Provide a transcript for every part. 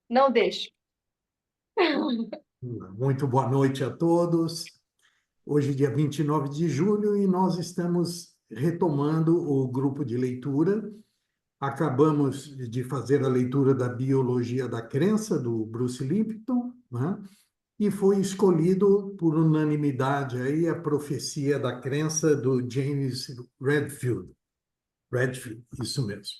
Não deixo. Muito boa noite a todos. Hoje, dia 29 de julho, e nós estamos retomando o grupo de leitura. Acabamos de fazer a leitura da Biologia da Crença, do Bruce Lipton, né? E foi escolhido por unanimidade aí a Profecia da Crença do James Redfield. Redfield, isso mesmo.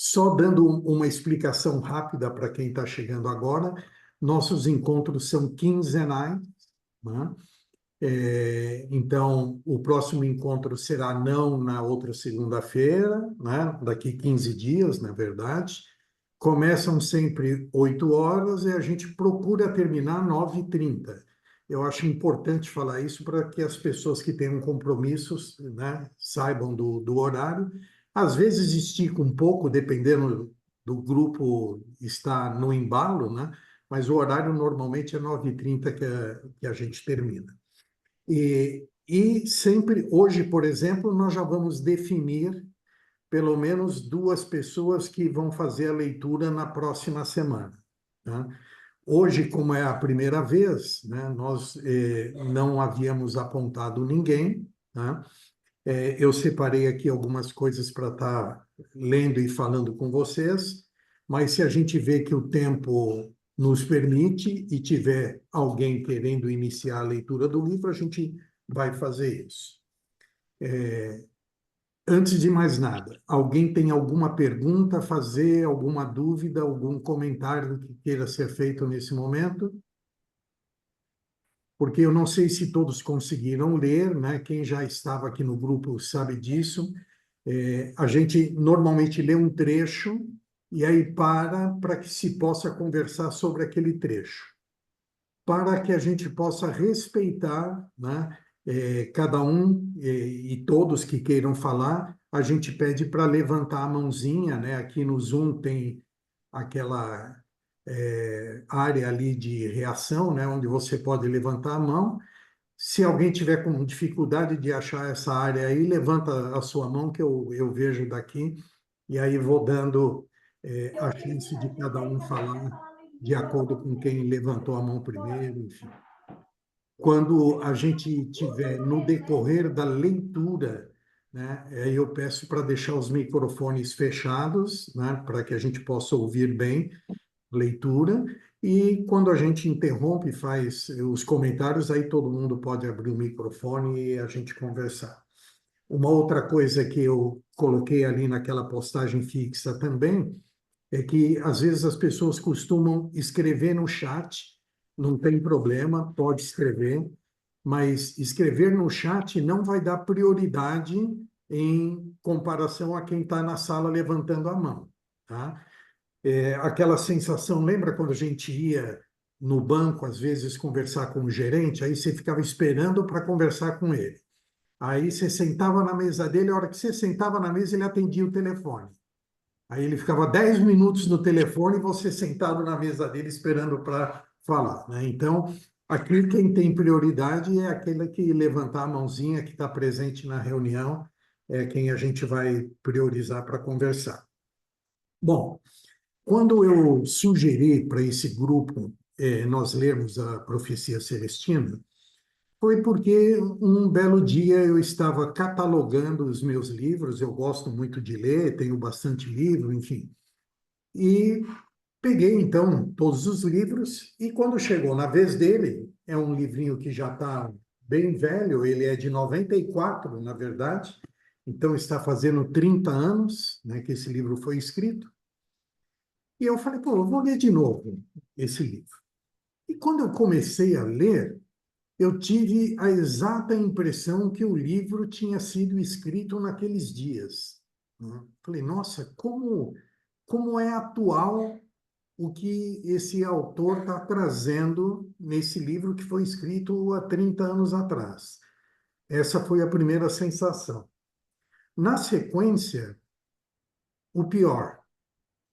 Só dando uma explicação rápida para quem está chegando agora, nossos encontros são quinzenais, né? Então, o próximo encontro será não na outra segunda-feira, né? Daqui 15 dias, na verdade. Começam sempre 8 horas e a gente procura terminar 9h30. Eu acho importante falar isso para que as pessoas que tenham compromissos, né, saibam do horário. Às vezes estica um pouco, dependendo do grupo estar no embalo, né? Mas o horário normalmente é 9h30 que a gente termina. E sempre, hoje, por exemplo, nós já vamos definir pelo menos duas pessoas que vão fazer a leitura na próxima semana, tá? Hoje, como é a primeira vez, né, nós não havíamos apontado ninguém, tá? Eu separei aqui algumas coisas para estar lendo e falando com vocês, mas se a gente vê que o tempo nos permite e tiver alguém querendo iniciar a leitura do livro, a gente vai fazer isso. Antes de mais nada, alguém tem alguma pergunta a fazer, alguma dúvida, algum comentário que queira ser feito nesse momento? Porque eu não sei se todos conseguiram ler, né? Quem já estava aqui no grupo sabe disso. A gente normalmente lê um trecho e aí para que se possa conversar sobre aquele trecho, para que a gente possa respeitar, né, cada um e todos que queiram falar, a gente pede para levantar a mãozinha, né? Aqui no Zoom tem aquela área ali de reação, né, onde você pode levantar a mão. Se alguém tiver com dificuldade de achar essa área aí, levanta a sua mão que eu vejo daqui, e aí vou dando a chance de cada um falar de acordo com quem levantou a mão primeiro, enfim. Quando a gente tiver no decorrer da leitura, né, aí eu peço para deixar os microfones fechados, né, para que a gente possa ouvir bem a leitura. E quando a gente interrompe e faz os comentários, aí todo mundo pode abrir o microfone e a gente conversar. Uma outra coisa que eu coloquei ali naquela postagem fixa também é que às vezes as pessoas costumam escrever no chat, não tem problema, pode escrever, mas escrever no chat não vai dar prioridade em comparação a quem está na sala levantando a mão, tá? Aquela sensação, lembra quando a gente ia no banco, às vezes, conversar com o gerente, aí você ficava esperando para conversar com ele. Aí você sentava na mesa dele, a hora que você sentava na mesa, ele atendia o telefone. Aí ele ficava 10 minutos no telefone e você sentado na mesa dele esperando para falar, né? Então, aqui quem tem prioridade é aquele que levantar a mãozinha, que está presente na reunião, é quem a gente vai priorizar para conversar. Bom, quando eu sugeri para esse grupo nós lermos a Profecia Celestina, foi porque um belo dia eu estava catalogando os meus livros, eu gosto muito de ler, tenho bastante livro, enfim, e peguei então todos os livros, e quando chegou na vez dele, é um livrinho que já está bem velho, ele é de 94, na verdade, então está fazendo 30 anos, né, que esse livro foi escrito. E eu falei, pô, eu vou ler de novo esse livro. E quando eu comecei a ler, eu tive a exata impressão que o livro tinha sido escrito naqueles dias, né? Falei, nossa, como é atual o que esse autor está trazendo nesse livro que foi escrito há 30 anos atrás. Essa foi a primeira sensação. Na sequência, o pior.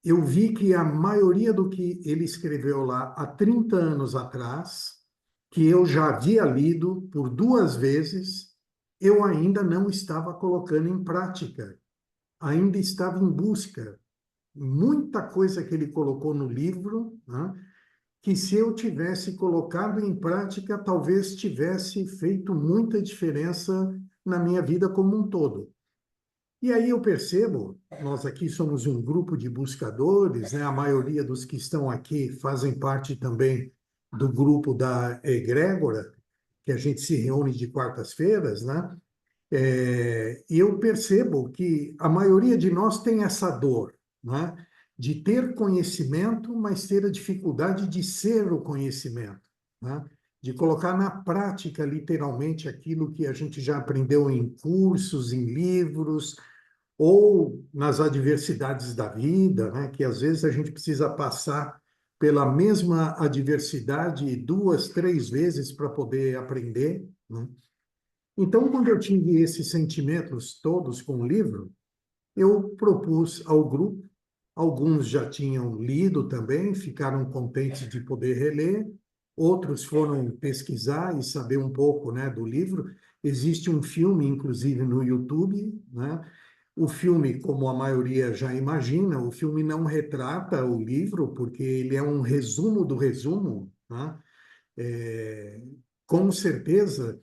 Eu vi que a maioria do que ele escreveu lá há 30 anos atrás, que eu já havia lido por duas vezes, eu ainda não estava colocando em prática, ainda estava em busca muita coisa que ele colocou no livro, né, que se eu tivesse colocado em prática, talvez tivesse feito muita diferença na minha vida como um todo. E aí eu percebo, nós aqui somos um grupo de buscadores, né? A maioria dos que estão aqui fazem parte também do grupo da Egrégora, que a gente se reúne de quartas-feiras, né? E eu percebo que a maioria de nós tem essa dor, né? De ter conhecimento, mas ter a dificuldade de ser o conhecimento, né? De colocar na prática, literalmente, aquilo que a gente já aprendeu em cursos, em livros, ou nas adversidades da vida, né? Que às vezes a gente precisa passar pela mesma adversidade duas, três vezes para poder aprender, né? Então, quando eu tive esses sentimentos todos com o livro, eu propus ao grupo, alguns já tinham lido também, ficaram contentes de poder reler, outros foram pesquisar e saber um pouco, né, do livro. Existe um filme, inclusive, no YouTube, né? O filme, como a maioria já imagina, o filme não retrata o livro, porque ele é um resumo do resumo, né? É, com certeza,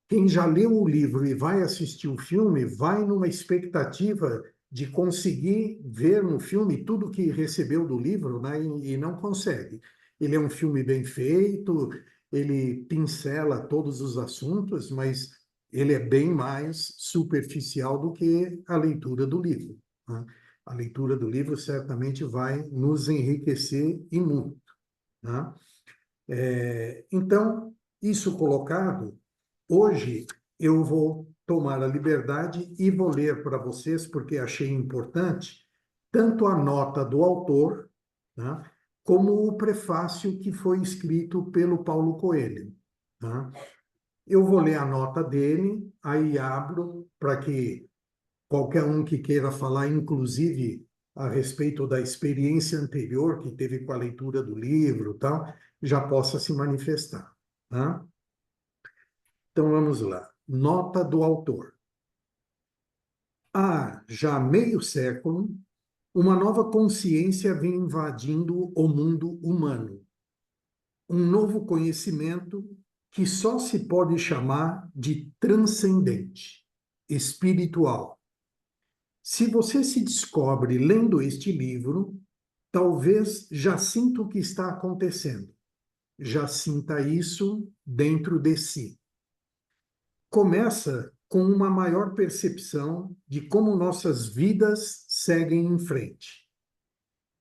quem já leu o livro e vai assistir o filme, vai numa expectativa de conseguir ver no filme tudo que recebeu do livro, né? E não consegue. Ele é um filme bem feito, ele pincela todos os assuntos, mas ele é bem mais superficial do que a leitura do livro, né? A leitura do livro certamente vai nos enriquecer e muito, né? Então, isso colocado, hoje eu vou tomar a liberdade e vou ler para vocês, porque achei importante, tanto a nota do autor, né, como o prefácio que foi escrito pelo Paulo Coelho, né? Eu vou ler a nota dele, aí abro para que qualquer um que queira falar, inclusive a respeito da experiência anterior que teve com a leitura do livro, tal, já possa se manifestar, tá? Então vamos lá. Nota do autor. Há já meio século, uma nova consciência vem invadindo o mundo humano. Um novo conhecimento que só se pode chamar de transcendente, espiritual. Se você se descobre lendo este livro, talvez já sinta o que está acontecendo. Já sinta isso dentro de si. Começa com uma maior percepção de como nossas vidas seguem em frente.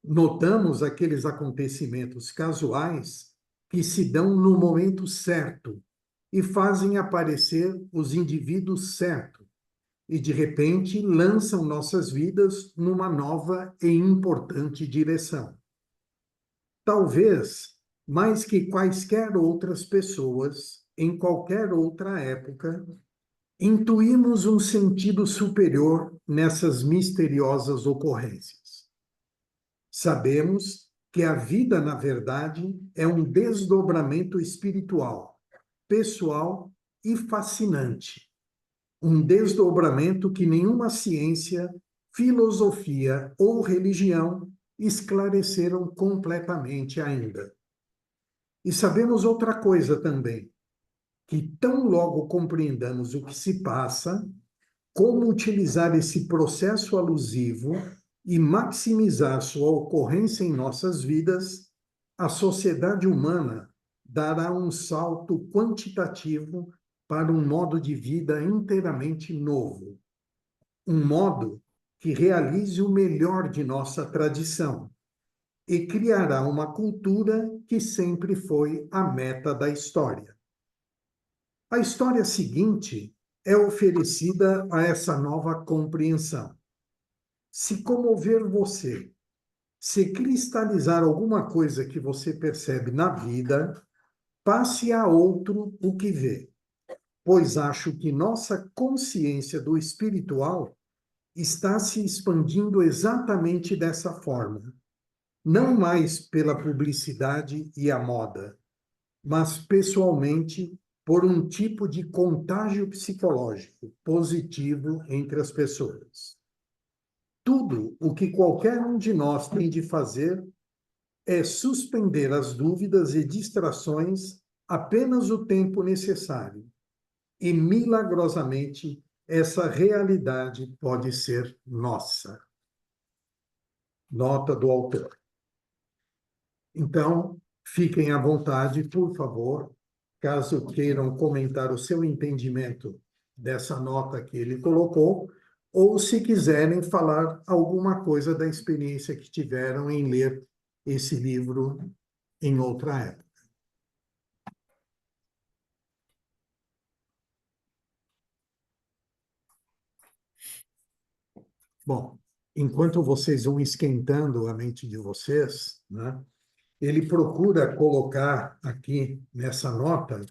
Notamos aqueles acontecimentos casuais que se dão no momento certo e fazem aparecer os indivíduos certos e, de repente, lançam nossas vidas numa nova e importante direção. Talvez, mais que quaisquer outras pessoas, em qualquer outra época, intuímos um sentido superior nessas misteriosas ocorrências. Sabemos que a vida, na verdade, é um desdobramento espiritual, pessoal e fascinante. Um desdobramento que nenhuma ciência, filosofia ou religião esclareceram completamente ainda. E sabemos outra coisa também, que tão logo compreendamos o que se passa, como utilizar esse processo alusivo e maximizar sua ocorrência em nossas vidas, a sociedade humana dará um salto quantitativo para um modo de vida inteiramente novo. Um modo que realize o melhor de nossa tradição e criará uma cultura que sempre foi a meta da história. A história seguinte é oferecida a essa nova compreensão. Se comover você, se cristalizar alguma coisa que você percebe na vida, passe a outro o que vê, pois acho que nossa consciência do espiritual está se expandindo exatamente dessa forma, não mais pela publicidade e a moda, mas pessoalmente por um tipo de contágio psicológico positivo entre as pessoas. Tudo o que qualquer um de nós tem de fazer é suspender as dúvidas e distrações apenas o tempo necessário. E, milagrosamente, essa realidade pode ser nossa. Nota do autor. Então, fiquem à vontade, por favor, caso queiram comentar o seu entendimento dessa nota que ele colocou, ou se quiserem falar alguma coisa da experiência que tiveram em ler esse livro em outra época. Bom, enquanto vocês vão esquentando a mente de vocês, né, ele procura colocar aqui nessa nota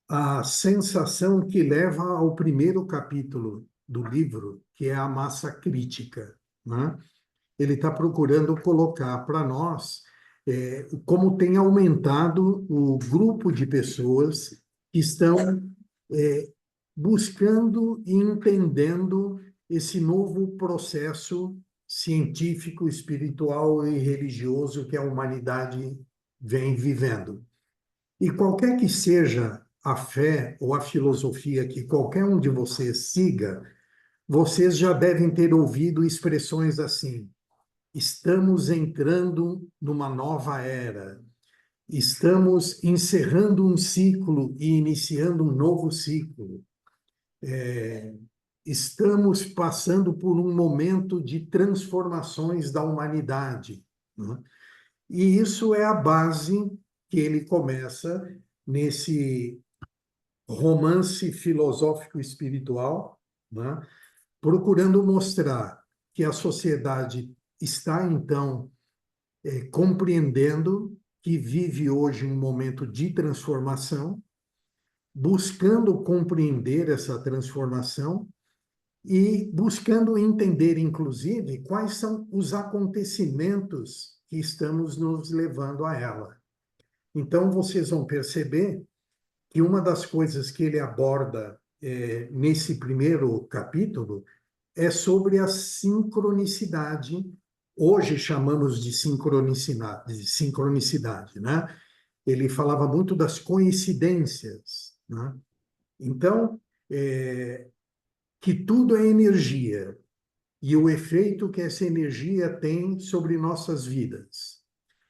a sensação que leva ao primeiro capítulo do livro, que é a massa crítica, né? Ele está procurando colocar para nós como tem aumentado o grupo de pessoas que estão é, buscando e entendendo esse novo processo científico, espiritual e religioso que a humanidade vem vivendo. E qualquer que seja a fé ou a filosofia que qualquer um de vocês siga, vocês já devem ter ouvido expressões assim: estamos entrando numa nova era, estamos encerrando um ciclo e iniciando um novo ciclo, estamos passando por um momento de transformações da humanidade, né? E isso é a base que ele começa nesse romance filosófico espiritual, né? Procurando mostrar que a sociedade está, então, compreendendo que vive hoje um momento de transformação, buscando compreender essa transformação e buscando entender, inclusive, quais são os acontecimentos que estamos nos levando a ela. Então, vocês vão perceber que uma das coisas que ele aborda nesse primeiro capítulo é sobre a sincronicidade. Hoje chamamos de sincronicidade, né? Ele falava muito das coincidências, né? Então, que tudo é energia e o efeito que essa energia tem sobre nossas vidas.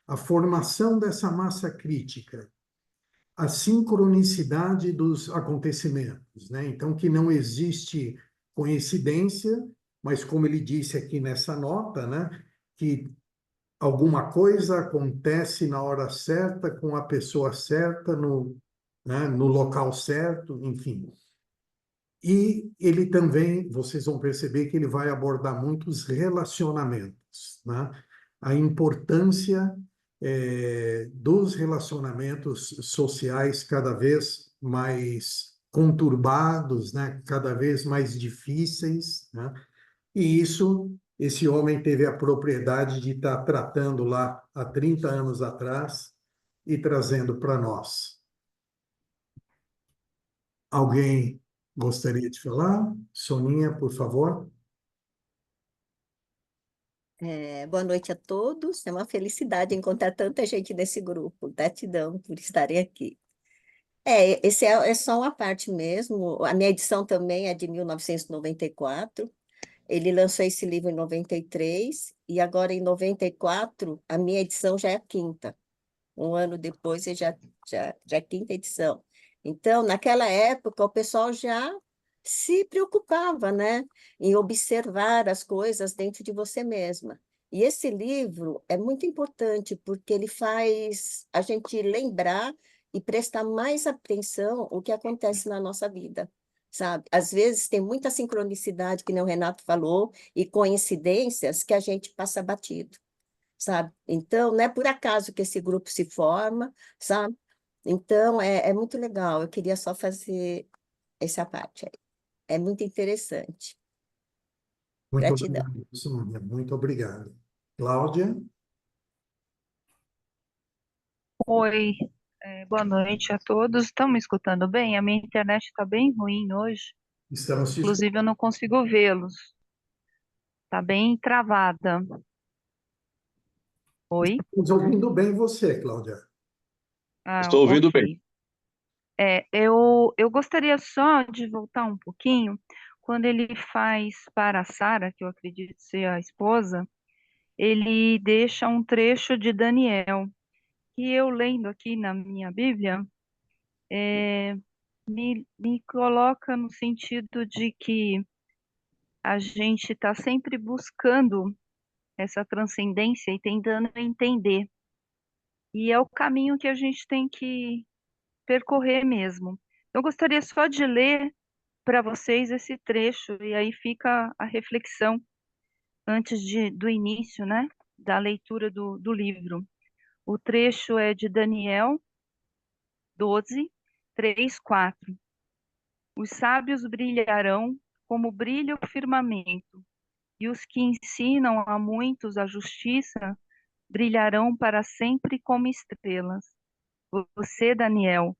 A formação dessa massa crítica, a sincronicidade dos acontecimentos, né? Então, que não existe coincidência, mas como ele disse aqui nessa nota, né, que alguma coisa acontece na hora certa, com a pessoa certa, né, no local certo, enfim. E ele também, vocês vão perceber que ele vai abordar muitos relacionamentos, né? A importância dos relacionamentos sociais cada vez mais conturbados, né? Cada vez mais difíceis, né? E isso, esse homem teve a propriedade de estar tratando lá há 30 anos atrás e trazendo para nós. Alguém gostaria de falar? Soninha, por favor. Boa noite a todos. É uma felicidade encontrar tanta gente nesse grupo. Gratidão por estarem aqui. Esse é só uma parte mesmo. A minha edição também é de 1994. Ele lançou esse livro em 93 e agora em 94 a minha edição já é a quinta. Um ano depois já é a quinta edição. Então, naquela época, o pessoal já se preocupava, né, em observar as coisas dentro de você mesma. E esse livro é muito importante porque ele faz a gente lembrar e prestar mais atenção o que acontece na nossa vida, sabe? Às vezes tem muita sincronicidade, que nem o Renato falou, e coincidências que a gente passa batido, sabe? Então, não é por acaso que esse grupo se forma, sabe? Então, é muito legal. Eu queria só fazer essa parte aí. É muito interessante. Muito Gratidão. obrigado, Sonia. Muito obrigado. Cláudia, Oi, boa noite a todos. Estão me escutando bem? A minha internet está bem ruim hoje. estamos te escutando. Inclusive, eu não consigo vê-los. Tá bem travada. Oi? Estamos ouvindo bem você, Cláudia. Ah, Estou ouvindo bem. ok. Eu gostaria só de voltar um pouquinho, quando ele faz para a Sara, que eu acredito ser a esposa, ele deixa um trecho de Daniel, que eu lendo aqui na minha Bíblia, me coloca no sentido de que a gente está sempre buscando essa transcendência e tentando entender. E é o caminho que a gente tem que percorrer mesmo. Eu gostaria só de ler para vocês esse trecho, e aí fica a reflexão antes do início, né, da leitura do livro. O trecho é de Daniel 12, 3, 4. Os sábios brilharão como brilha o firmamento, e os que ensinam a muitos a justiça brilharão para sempre como estrelas. Você, Daniel,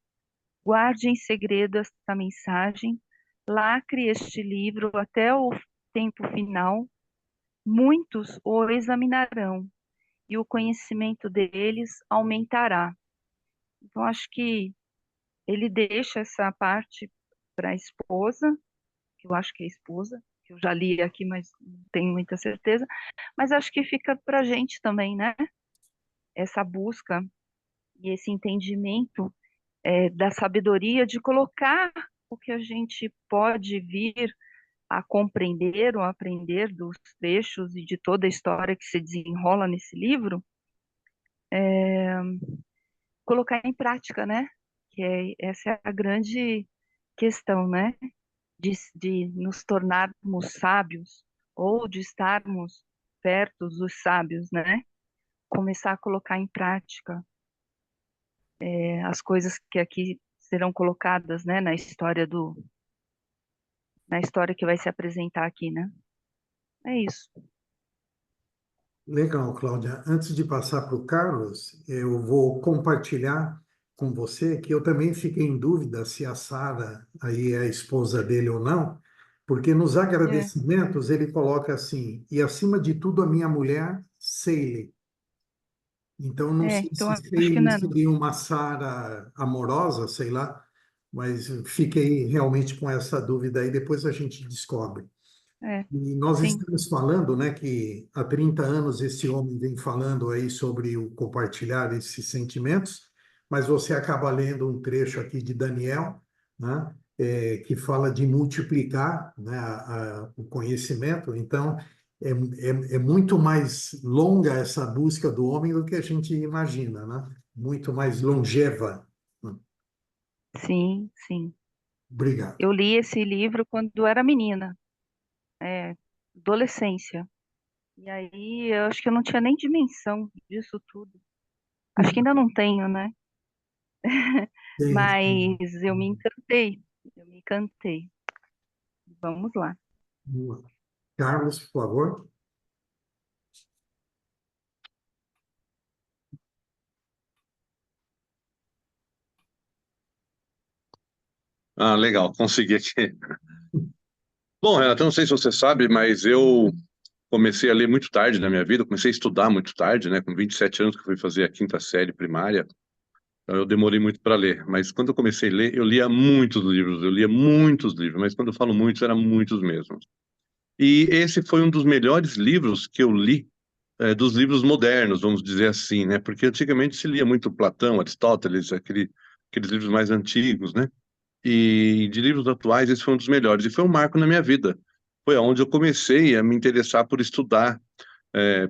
guarde em segredo esta mensagem, lacre este livro até o tempo final. Muitos o examinarão e o conhecimento deles aumentará. Então, acho que ele deixa essa parte para a esposa, que eu acho que é a esposa, que eu já li aqui, mas não tenho muita certeza. Mas acho que fica para a gente também, né? Essa busca e esse entendimento da sabedoria de colocar o que a gente pode vir a compreender ou aprender dos trechos e de toda a história que se desenrola nesse livro, colocar em prática, né? Essa é a grande questão, né? De nos tornarmos sábios ou de estarmos perto dos sábios, né? Começar a colocar em prática as coisas que aqui serão colocadas, né? Na história que vai se apresentar aqui, né? É isso. Legal, Cláudia. Antes de passar para o Carlos, eu vou compartilhar com você que eu também fiquei em dúvida se a Sara aí é a esposa dele ou não, porque nos É, agradecimentos ele coloca assim, e acima de tudo a minha mulher, Seile. Então não sei então se acho que Seile não é, não. seria uma Sara amorosa, sei lá, mas fiquei realmente com essa dúvida aí, depois a gente descobre. É, E nós sim, estamos falando, né, que há 30 anos esse homem vem falando aí sobre o compartilhar esses sentimentos, mas você acaba lendo um trecho aqui de Daniel, né, que fala de multiplicar, né, o conhecimento. Então, é muito mais longa essa busca do homem do que a gente imagina, né? Muito mais longeva. sim, sim. Obrigado. Eu li esse livro quando era menina, é, adolescência. E aí eu acho que eu não tinha nem dimensão disso tudo. Acho que ainda não tenho, né? Tem- Mas eu me encantei. Eu me encantei. Vamos lá. Carlos, por favor. Ah, legal, consegui aqui. Bom, Renato, eu não sei se você sabe, mas eu comecei a ler muito tarde na minha vida, comecei a estudar muito tarde, né? Com 27 anos que eu fui fazer a quinta série primária, então eu demorei muito para ler. Mas quando eu comecei a ler, eu lia muitos livros, mas quando eu falo muitos, eram muitos mesmo. E esse foi um dos melhores livros que eu li, dos livros modernos, vamos dizer assim, né? Porque antigamente se lia muito Platão, Aristóteles, aqueles livros mais antigos, né? E de livros atuais, esse foi um dos melhores. E foi um marco na minha vida. Foi onde eu comecei a me interessar por estudar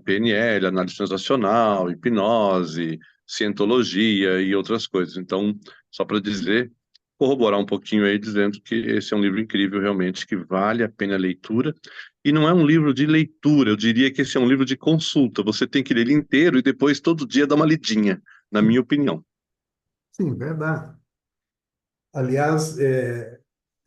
PNL, análise transacional, hipnose, cientologia e outras coisas. Então, só para dizer, corroborar um pouquinho aí, dizendo que esse é um livro incrível, realmente, que vale a pena a leitura. E não é um livro de leitura, eu diria que esse é um livro de consulta. Você tem que ler ele inteiro e depois, todo dia, dar uma lidinha, na minha opinião. Sim, verdade. Aliás,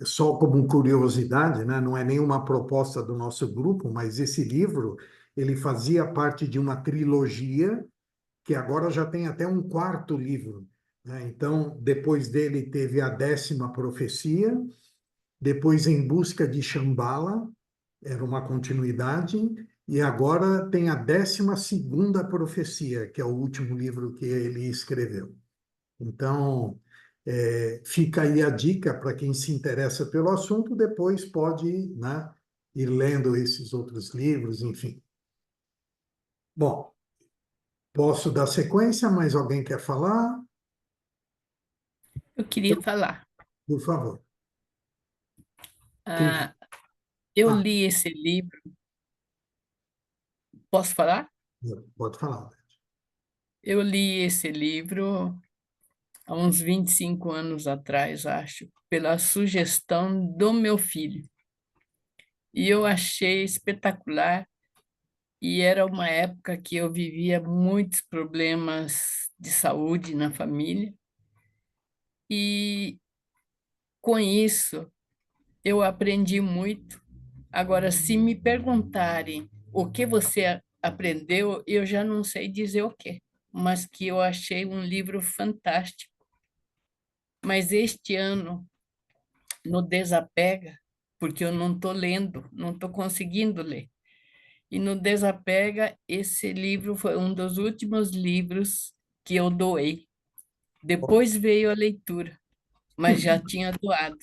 só como curiosidade, né, não é nenhuma proposta do nosso grupo, mas esse livro ele fazia parte de uma trilogia que agora já tem até um quarto livro, né? Então, depois dele teve a 10ª profecia, depois Em Busca de Shambhala, era uma continuidade, e agora tem a 12ª profecia, que é o último livro que ele escreveu. Então, fica aí a dica para quem se interessa pelo assunto, depois pode, né, ir lendo esses outros livros, enfim. Bom, posso dar sequência, mas alguém quer falar? Eu queria falar. Por favor. Quem... Ah, eu Ah, li esse livro. Posso falar? pode falar. Eu li esse livro há uns 25 anos atrás, acho, pela sugestão do meu filho. E eu achei espetacular. E era uma época que eu vivia muitos problemas de saúde na família. E com isso, eu aprendi muito. Agora, se me perguntarem o que você aprendeu, eu já não sei dizer o quê, mas que eu achei um livro fantástico. Mas este ano, no Desapega, porque eu não estou lendo, não estou conseguindo ler. E no Desapega, esse livro foi um dos últimos livros que eu doei. Depois veio a leitura, mas já tinha doado.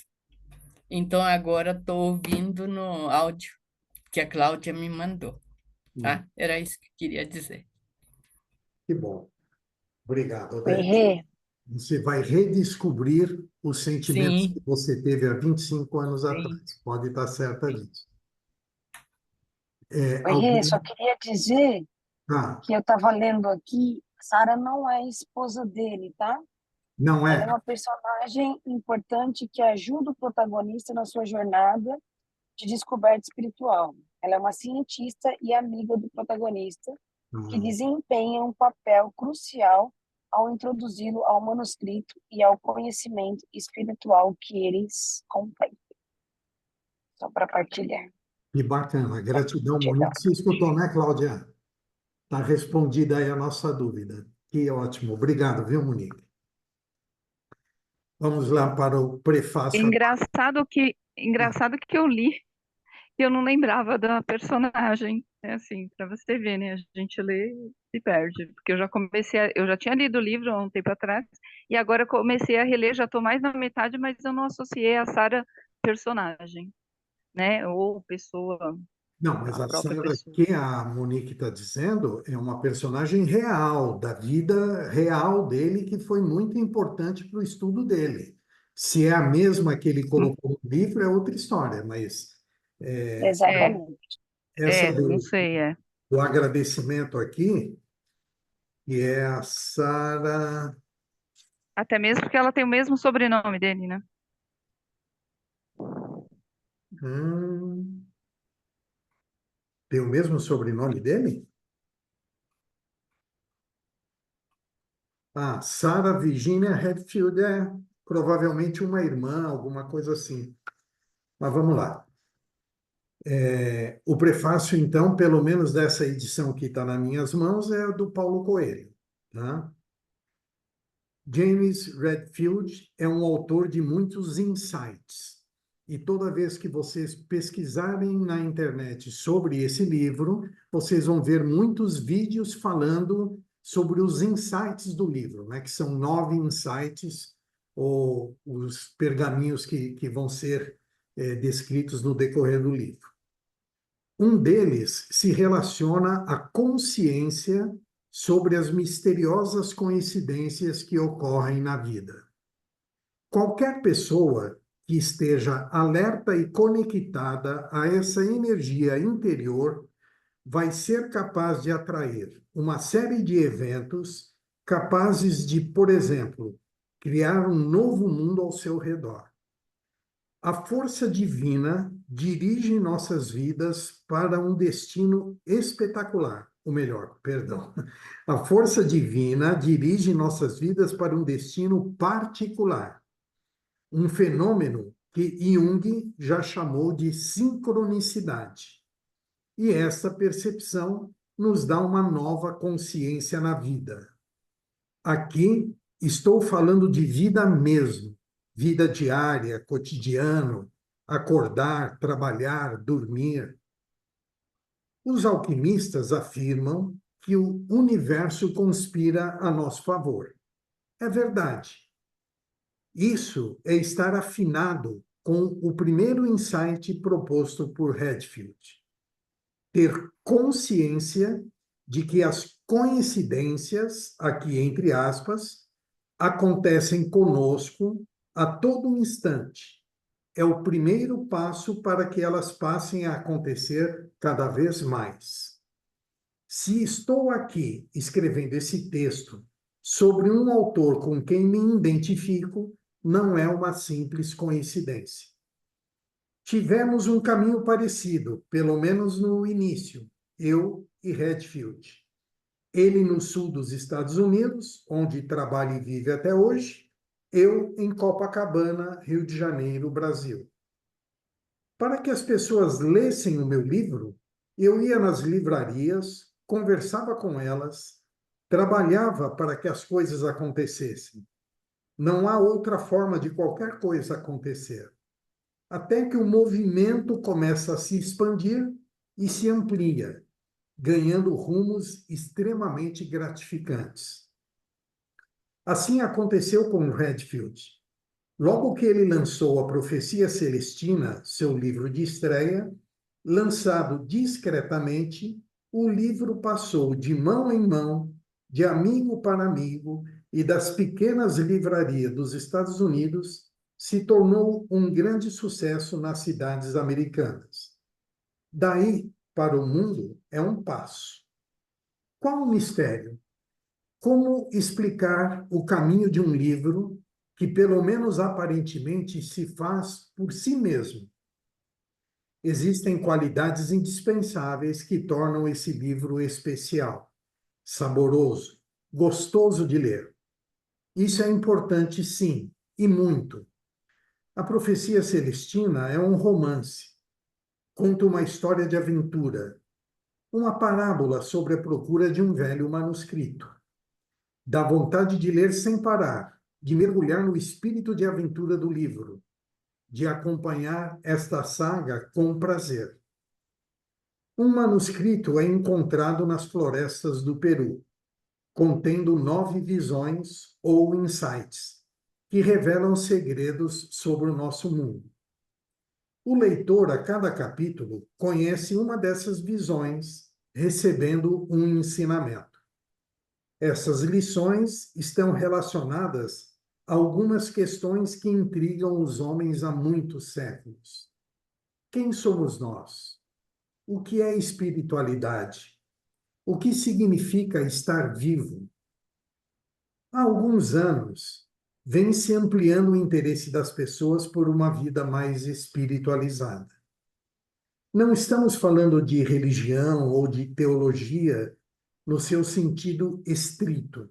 Então agora estou ouvindo no áudio que a Cláudia me mandou, tá? Era isso que eu queria dizer. Que bom. Obrigado, Oi, Odete. Rê. Você vai redescobrir os sentimentos Sim, que você teve há 25 anos sim. atrás. Pode estar certa disso. Oi, Rê, Alguém... só queria dizer Ah, que eu estava lendo aqui, Sara não é a esposa dele, tá? não Ela é é? uma personagem importante que ajuda o protagonista na sua jornada de descoberta espiritual. Ela é uma cientista e amiga do protagonista que Ah, desempenha um papel crucial ao introduzi-lo ao manuscrito e ao conhecimento espiritual que eles contêm. Só para partilhar. que bacana. Gratidão, Gratidão. Monique. Você escutou, né, Cláudia? Está respondida aí a nossa dúvida. Que ótimo. Obrigado, viu, Monique? Vamos lá para o prefácio. Engraçado que eu li e eu não lembrava da personagem. É assim, para você ver, né? A gente lê e se perde. Porque eu já tinha lido o livro há um tempo atrás, e agora eu comecei a reler, já estou mais na metade, mas eu não associei a Sarah personagem, né? Ou pessoa, Não, mas a a própria Sara pessoa. que a Monique está dizendo é uma personagem real, da vida real dele, que foi muito importante para o estudo dele. Se é a mesma que ele colocou no livro, é outra história, mas É, Exatamente. essa não sei, é. do agradecimento aqui, que é a Sara. Até mesmo porque ela tem o mesmo sobrenome dele, né? Hum, tem o mesmo sobrenome dele? Ah, Sarah Virginia Hatfield é provavelmente uma irmã, alguma coisa assim. Mas vamos lá. O prefácio, então, pelo menos dessa edição que está nas minhas mãos, é do Paulo Coelho. Tá? James Redfield é um autor de muitos insights. E toda vez que vocês pesquisarem na internet sobre esse livro, vocês vão ver muitos vídeos falando sobre os insights do livro, né? Que são 9 insights, ou os pergaminhos que vão ser descritos no decorrer do livro. Um deles se relaciona à consciência sobre as misteriosas coincidências que ocorrem na vida. Qualquer pessoa que esteja alerta e conectada a essa energia interior vai ser capaz de atrair uma série de eventos capazes de, por exemplo, criar um novo mundo ao seu redor. A força divina dirige nossas vidas para um destino espetacular. Ou melhor, perdão. A força divina dirige nossas vidas para um destino particular. Um fenômeno que Jung já chamou de sincronicidade. E essa percepção nos dá uma nova consciência na vida. Aqui estou falando de vida mesmo, vida diária, cotidiano, acordar, trabalhar, dormir. Os alquimistas afirmam que o universo conspira a nosso favor. É verdade. Isso é estar afinado com o primeiro insight proposto por Redfield. Ter consciência de que as coincidências, aqui entre aspas, acontecem conosco a todo instante. É o primeiro passo para que elas passem a acontecer cada vez mais. Se estou aqui escrevendo esse texto sobre um autor com quem me identifico, não é uma simples coincidência. Tivemos um caminho parecido, pelo menos no início, eu e Redfield. Ele no sul dos Estados Unidos, onde trabalha e vive até hoje, eu em Copacabana, Rio de Janeiro, Brasil. Para que as pessoas lessem o meu livro, eu ia nas livrarias, conversava com elas, trabalhava para que as coisas acontecessem. Não há outra forma de qualquer coisa acontecer. Até que o movimento começa a se expandir e se amplia, ganhando rumos extremamente gratificantes. Assim aconteceu com Redfield. Logo que ele lançou A Profecia Celestina, seu livro de estreia, lançado discretamente, o livro passou de mão em mão, de amigo para amigo, e das pequenas livrarias dos Estados Unidos, se tornou um grande sucesso nas cidades americanas. Daí para o mundo é um passo. Qual o mistério? Como explicar o caminho de um livro que, pelo menos aparentemente, se faz por si mesmo? Existem qualidades indispensáveis que tornam esse livro especial, saboroso, gostoso de ler. Isso é importante, sim, e muito. A Profecia Celestina é um romance. Conta uma história de aventura, uma parábola sobre a procura de um velho manuscrito. Dá vontade de ler sem parar, de mergulhar no espírito de aventura do livro, de acompanhar esta saga com prazer. Um manuscrito é encontrado nas florestas do Peru, contendo 9 visões ou insights, que revelam segredos sobre o nosso mundo. O leitor, a cada capítulo, conhece uma dessas visões, recebendo um ensinamento. Essas lições estão relacionadas a algumas questões que intrigam os homens há muitos séculos. Quem somos nós? O que é espiritualidade? O que significa estar vivo? Há alguns anos, vem se ampliando o interesse das pessoas por uma vida mais espiritualizada. Não estamos falando de religião ou de teologia no seu sentido estrito,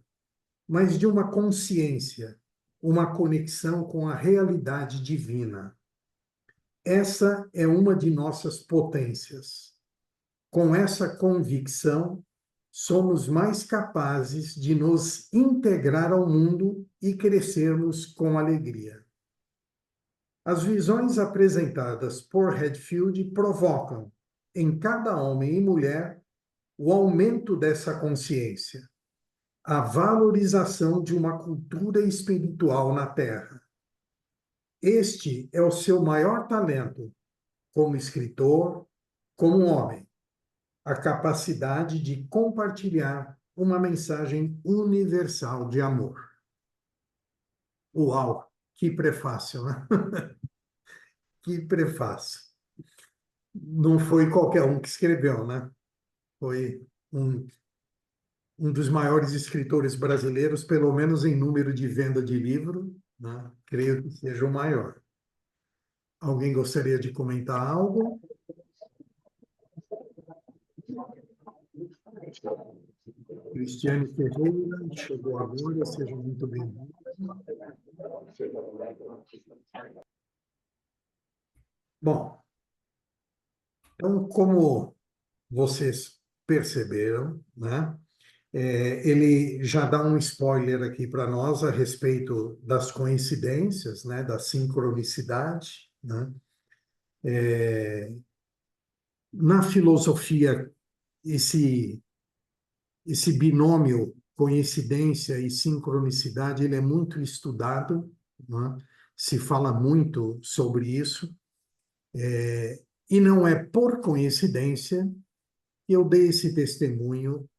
mas de uma consciência, uma conexão com a realidade divina. Essa é uma de nossas potências. Com essa convicção, somos mais capazes de nos integrar ao mundo e crescermos com alegria. As visões apresentadas por Redfield provocam, em cada homem e mulher, o aumento dessa consciência, a valorização de uma cultura espiritual na Terra. Este é o seu maior talento, como escritor, como homem, a capacidade de compartilhar uma mensagem universal de amor. Uau, que prefácio, né? Que prefácio. Não foi qualquer um que escreveu, né? Foi um dos maiores escritores brasileiros, pelo menos em número de venda de livro, né? Creio que seja o maior. Alguém gostaria de comentar algo? Cristiane Ferreira, chegou agora, seja muito bem-vindo. Bom, então, como vocês perceberam, né? Ele já dá um spoiler aqui para nós a respeito das coincidências, né? Da sincronicidade, né? Na filosofia esse binômio coincidência e sincronicidade, ele é muito estudado, né? Se fala muito sobre isso, e não é por coincidência que eu dei esse testemunho.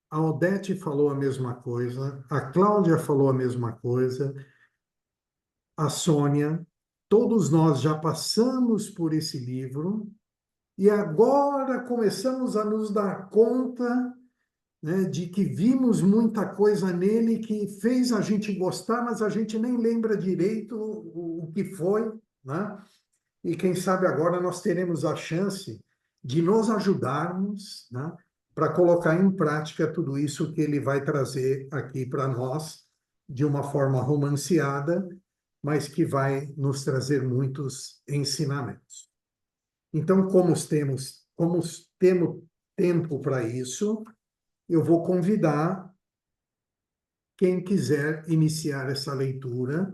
A Odete falou a mesma coisa, a Cláudia falou a mesma coisa, a Sônia, todos nós já passamos por esse livro e agora começamos a nos dar conta, né, de que vimos muita coisa nele que fez a gente gostar, mas a gente nem lembra direito o que foi, né? E quem sabe agora nós teremos a chance de nos ajudarmos, né, para colocar em prática tudo isso que ele vai trazer aqui para nós, de uma forma romanceada, mas que vai nos trazer muitos ensinamentos. Então, como temos tempo para isso, eu vou convidar quem quiser iniciar essa leitura.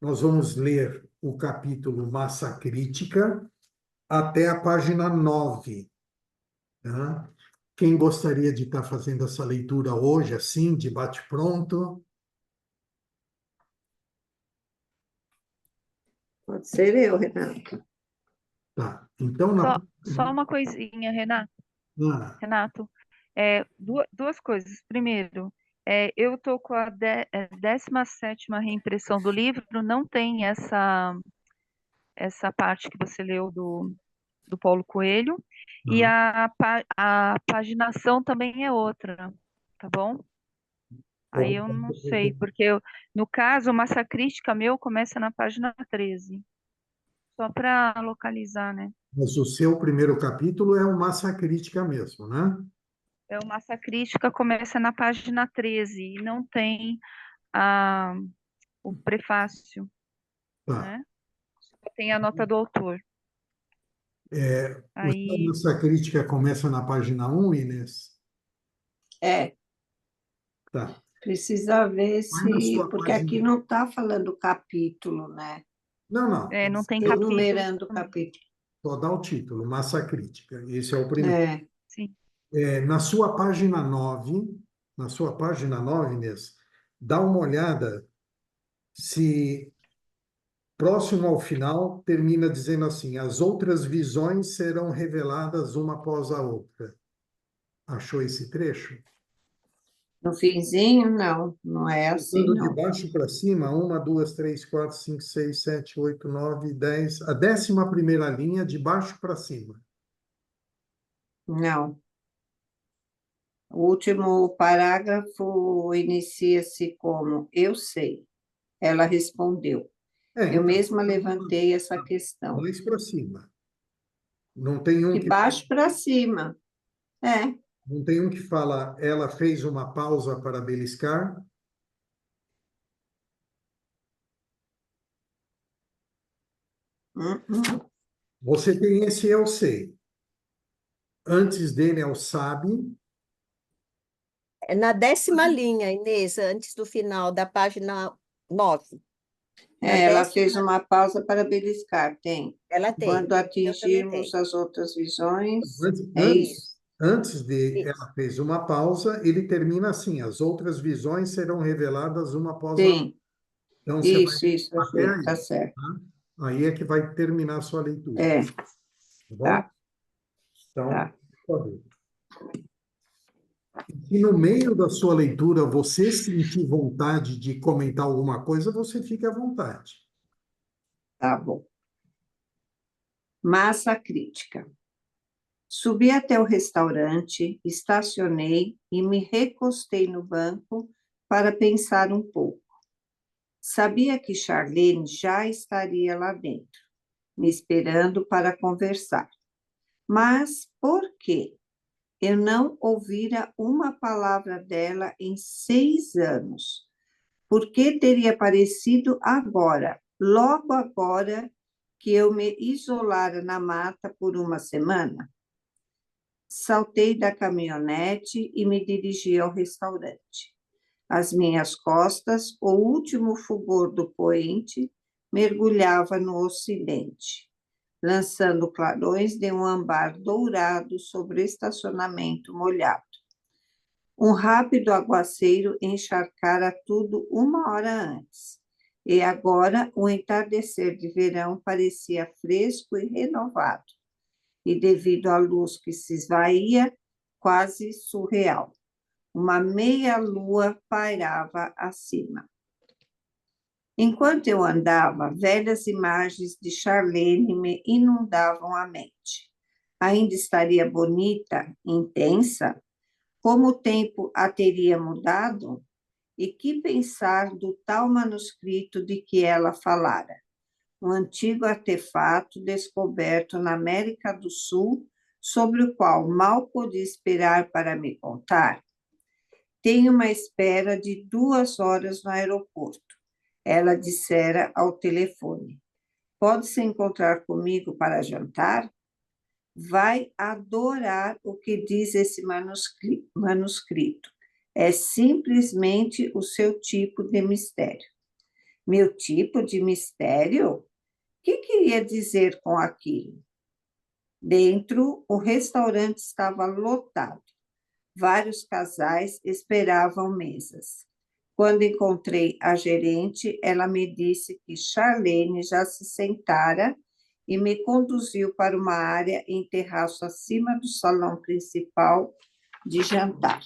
Nós vamos ler o capítulo Massa Crítica até a página 9. Tá? Quem gostaria de estar fazendo essa leitura hoje, assim, de bate-pronto? Pode ser eu, Renato. Tá. Então, Só uma coisinha, Renato. Duas coisas. Primeiro, eu estou com a 17ª reimpressão do livro, não tem essa parte que você leu do Paulo Coelho, e a paginação também é outra, tá bom? Aí eu não sei, porque no caso, o Massa Crítica meu começa na página 13, só para localizar, né? Mas o seu primeiro capítulo é o Massa Crítica mesmo, né? O Massa Crítica começa na página 13 e não tem o prefácio, Tá. né? Só tem a nota do autor. O seu Massa Crítica começa na página 1, Inês? Tá. Precisa ver Vai na se... sua Porque página. aqui não está falando capítulo, né? Não. Não tem Estou capítulo. numerando o capítulo. Só dá o título, Massa Crítica. Esse é o primeiro. Sim. Na sua página 9, Inês, dá uma olhada se próximo ao final termina dizendo assim: as outras visões serão reveladas uma após a outra. Achou esse trecho? No finzinho, não é assim, Indo de não. baixo para cima, 1, 2, 3, 4, 5, 6, 7, 8, 9, 10. A 11ª linha, de baixo para cima. Não. O último parágrafo inicia-se como: eu sei. Ela respondeu. Eu mesma levantei essa questão. Mais para cima. Não tem um De baixo para cima. Não tem um que fala, ela fez uma pausa para beliscar? Você tem esse eu sei. Antes dele é o sabe. É na 10ª linha, Inês, antes do final da página 9. Ela fez uma pausa para beliscar, tem. Ela tem. Quando atingirmos as outras visões, é isso. Antes de ela fez uma pausa, ele termina assim: as outras visões serão reveladas uma após a outra. Sim. Então, Isso, até aí, tá certo. tá? Aí é que vai terminar a sua leitura. Tá bom? Tá. Então, Tá. por favor. Se no meio da sua leitura você sentir vontade de comentar alguma coisa, você fica à vontade. Tá bom. Massa crítica. Subi até o restaurante, estacionei e me recostei no banco para pensar um pouco. Sabia que Charlene já estaria lá dentro, me esperando para conversar. Mas por quê? Eu não ouvira uma palavra dela em 6 anos. Por que teria aparecido agora, logo agora que eu me isolara na mata por uma semana? Saltei da caminhonete e me dirigi ao restaurante. Às minhas costas, o último fulgor do poente mergulhava no ocidente. lançando clarões de um âmbar dourado sobre o estacionamento molhado. Um rápido aguaceiro encharcara tudo 1 hora antes, e agora o entardecer de verão parecia fresco e renovado, e devido à luz que se esvaía, quase surreal. Uma meia-lua pairava acima. Enquanto eu andava, velhas imagens de Charlene me inundavam a mente. Ainda estaria bonita, intensa? Como o tempo a teria mudado? E que pensar do tal manuscrito de que ela falara? Um antigo artefato descoberto na América do Sul, sobre o qual mal pude esperar para me contar. Tenho uma espera de 2 horas no aeroporto, ela dissera ao telefone. Pode se encontrar comigo para jantar? Vai adorar o que diz esse manuscrito. É simplesmente o seu tipo de mistério. Meu tipo de mistério? O que queria dizer com aquilo? Dentro, o restaurante estava lotado. Vários casais esperavam mesas. Quando encontrei a gerente, ela me disse que Charlene já se sentara e me conduziu para uma área em terraço acima do salão principal de jantar.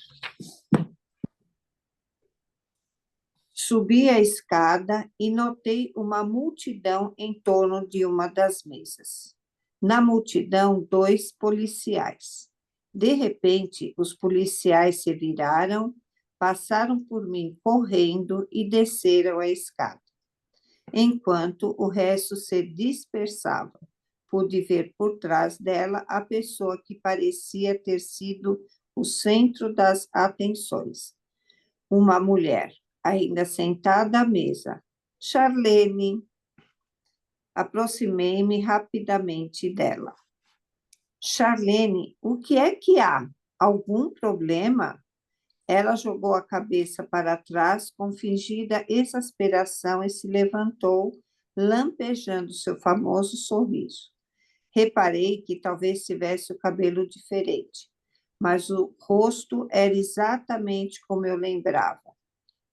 Subi a escada e notei uma multidão em torno de uma das mesas. Na multidão, 2 policiais. De repente, os policiais se viraram, passaram por mim correndo e desceram a escada. Enquanto o resto se dispersava, pude ver por trás dela a pessoa que parecia ter sido o centro das atenções. Uma mulher, ainda sentada à mesa. Charlene. Aproximei-me rapidamente dela. Charlene, o que é que há? Algum problema? Ela jogou a cabeça para trás com fingida exasperação e se levantou, lampejando seu famoso sorriso. Reparei que talvez tivesse o cabelo diferente, mas o rosto era exatamente como eu lembrava.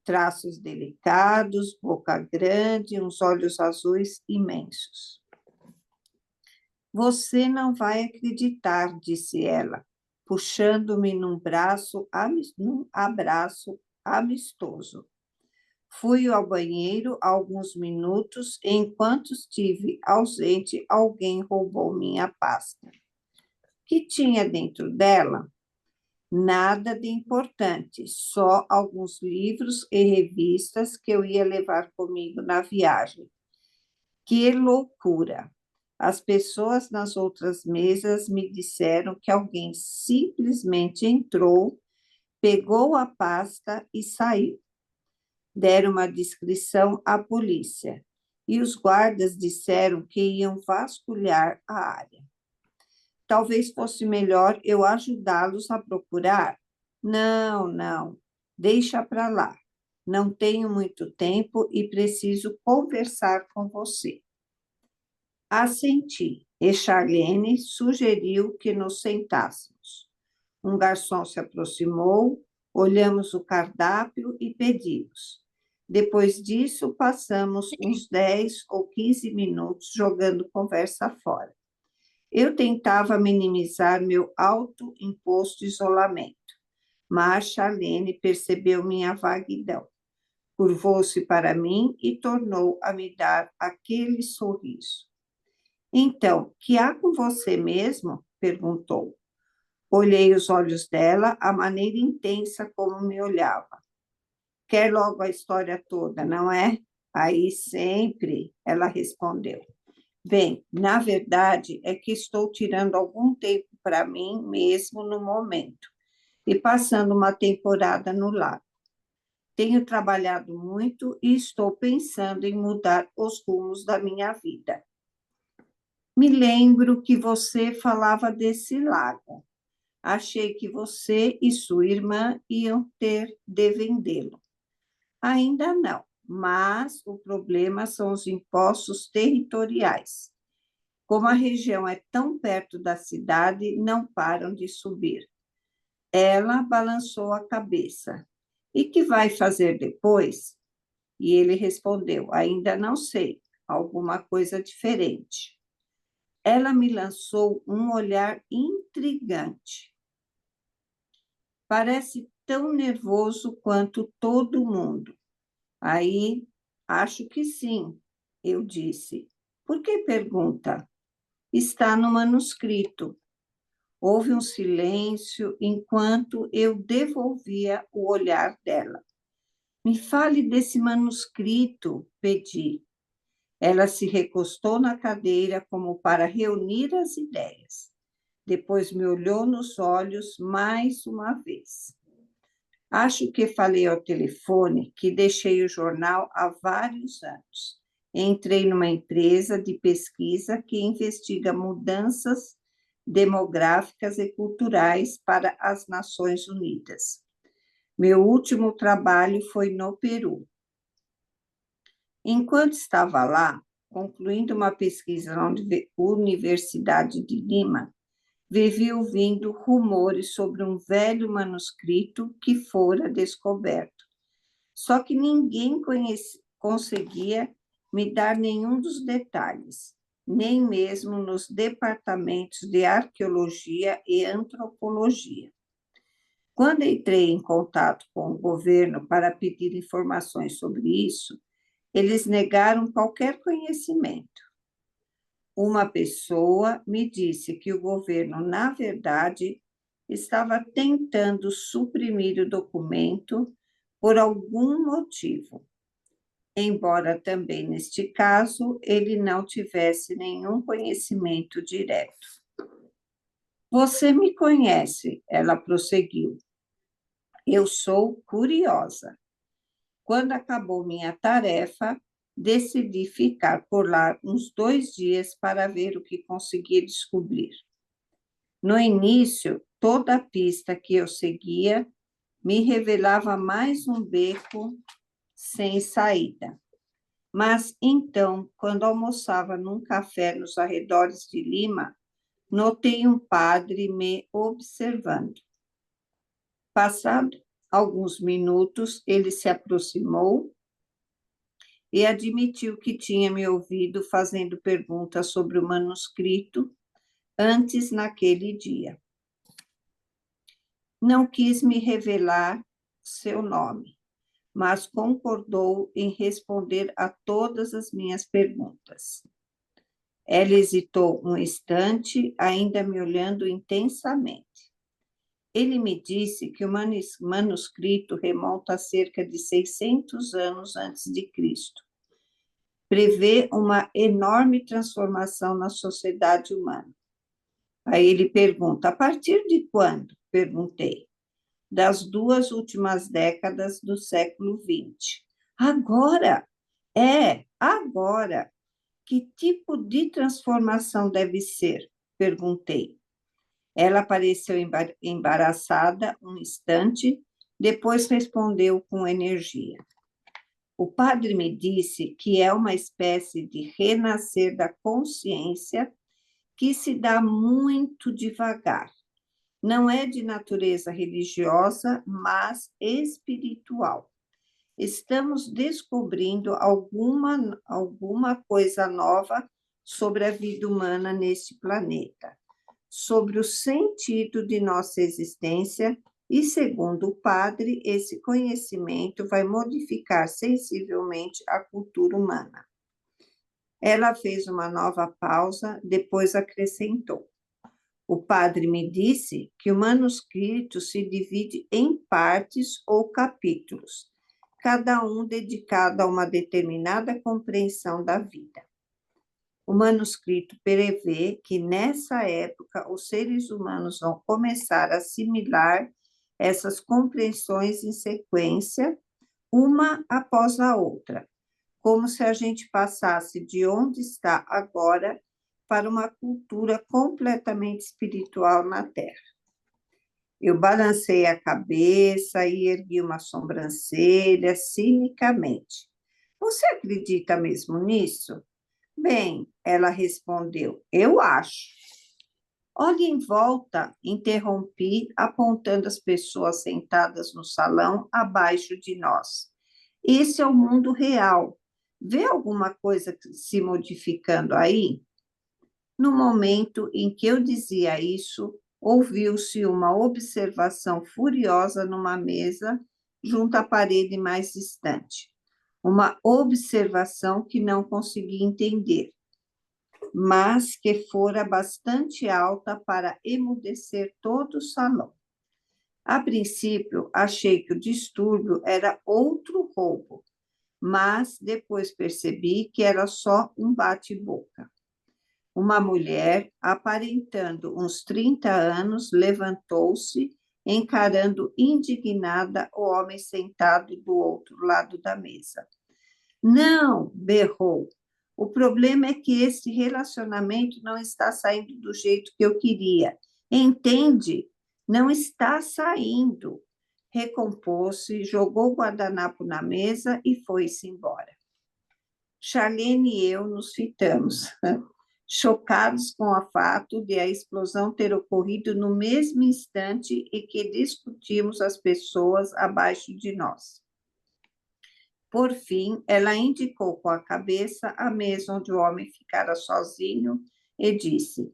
Traços delicados, boca grande, uns olhos azuis imensos. Você não vai acreditar, disse ela, puxando-me num abraço amistoso. Fui ao banheiro há alguns minutos e, enquanto estive ausente, alguém roubou minha pasta. O que tinha dentro dela? Nada de importante, só alguns livros e revistas que eu ia levar comigo na viagem. Que loucura! As pessoas nas outras mesas me disseram que alguém simplesmente entrou, pegou a pasta e saiu. Deram uma descrição à polícia e os guardas disseram que iam vasculhar a área. Talvez fosse melhor eu ajudá-los a procurar? Não, deixa para lá. Não tenho muito tempo e preciso conversar com você. Assenti, e Charlene sugeriu que nos sentássemos. Um garçom se aproximou, olhamos o cardápio e pedimos. Depois disso, passamos uns 10 ou 15 minutos jogando conversa fora. Eu tentava minimizar meu autoimposto isolamento, mas Charlene percebeu minha vaguidão. Curvou-se para mim e tornou a me dar aquele sorriso. Então, que há com você mesmo? Perguntou. Olhei os olhos dela, a maneira intensa como me olhava. Quer logo a história toda, não é? Aí sempre, ela respondeu. Bem, na verdade, é que estou tirando algum tempo para mim mesmo no momento e passando uma temporada no lago. Tenho trabalhado muito e estou pensando em mudar os rumos da minha vida. Me lembro que você falava desse lago. Achei que você e sua irmã iam ter de vendê-lo. Ainda não, mas o problema são os impostos territoriais. Como a região é tão perto da cidade, não param de subir. Ela balançou a cabeça. E que vai fazer depois? E ele respondeu: ainda não sei, alguma coisa diferente. Ela me lançou um olhar intrigante. Parece tão nervoso quanto todo mundo. Aí, acho que sim, eu disse. Por que pergunta? Está no manuscrito. Houve um silêncio enquanto eu devolvia o olhar dela. Me fale desse manuscrito, pedi. Ela se recostou na cadeira como para reunir as ideias. Depois me olhou nos olhos mais uma vez. Acho que falei ao telefone que deixei o jornal há vários anos. Entrei numa empresa de pesquisa que investiga mudanças demográficas e culturais para as Nações Unidas. Meu último trabalho foi no Peru. Enquanto estava lá, concluindo uma pesquisa na Universidade de Lima, vivi ouvindo rumores sobre um velho manuscrito que fora descoberto. Só que ninguém conseguia me dar nenhum dos detalhes, nem mesmo nos departamentos de arqueologia e antropologia. Quando entrei em contato com o governo para pedir informações sobre isso, eles negaram qualquer conhecimento. Uma pessoa me disse que o governo, na verdade, estava tentando suprimir o documento por algum motivo, embora também, neste caso, ele não tivesse nenhum conhecimento direto. Você me conhece, ela prosseguiu. Eu sou curiosa. Quando acabou minha tarefa, decidi ficar por lá uns 2 dias para ver o que conseguia descobrir. No início, toda a pista que eu seguia me revelava mais um beco sem saída. Mas então, quando almoçava num café nos arredores de Lima, notei um padre me observando. Passado alguns minutos, ele se aproximou e admitiu que tinha me ouvido fazendo perguntas sobre o manuscrito antes naquele dia. Não quis me revelar seu nome, mas concordou em responder a todas as minhas perguntas. Ela hesitou um instante, ainda me olhando intensamente. Ele me disse que o manuscrito remonta a cerca de 600 anos antes de Cristo. Prevê uma enorme transformação na sociedade humana. Aí ele pergunta, a partir de quando? Perguntei. Das 2 últimas décadas do século XX. Agora? Agora. Que tipo de transformação deve ser? Perguntei. Ela pareceu embaraçada um instante, depois respondeu com energia. O padre me disse que é uma espécie de renascer da consciência que se dá muito devagar. Não é de natureza religiosa, mas espiritual. Estamos descobrindo alguma coisa nova sobre a vida humana neste planeta, sobre o sentido de nossa existência e, segundo o padre, esse conhecimento vai modificar sensivelmente a cultura humana. Ela fez uma nova pausa, depois acrescentou. O padre me disse que o manuscrito se divide em partes ou capítulos, cada um dedicado a uma determinada compreensão da vida. O manuscrito prevê que, nessa época, os seres humanos vão começar a assimilar essas compreensões em sequência, uma após a outra, como se a gente passasse de onde está agora para uma cultura completamente espiritual na Terra. Eu balancei a cabeça e ergui uma sobrancelha cinicamente. Você acredita mesmo nisso? Bem, ela respondeu, eu acho. Olhe em volta, interrompi, apontando as pessoas sentadas no salão abaixo de nós. Esse é o mundo real. Vê alguma coisa se modificando aí? No momento em que eu dizia isso, ouviu-se uma observação furiosa numa mesa junto à parede mais distante. Uma observação que não consegui entender, mas que fora bastante alta para emudecer todo o salão. A princípio, achei que o distúrbio era outro roubo, mas depois percebi que era só um bate-boca. Uma mulher, aparentando uns 30 anos, levantou-se, encarando indignada o homem sentado do outro lado da mesa. Não, berrou. O problema é que esse relacionamento não está saindo do jeito que eu queria. Entende? Não está saindo. Recompôs-se, jogou o guardanapo na mesa e foi-se embora. Charlene e eu nos fitamos, chocados com o fato de a explosão ter ocorrido no mesmo instante em que discutimos as pessoas abaixo de nós. Por fim, ela indicou com a cabeça a mesa onde o homem ficara sozinho e disse,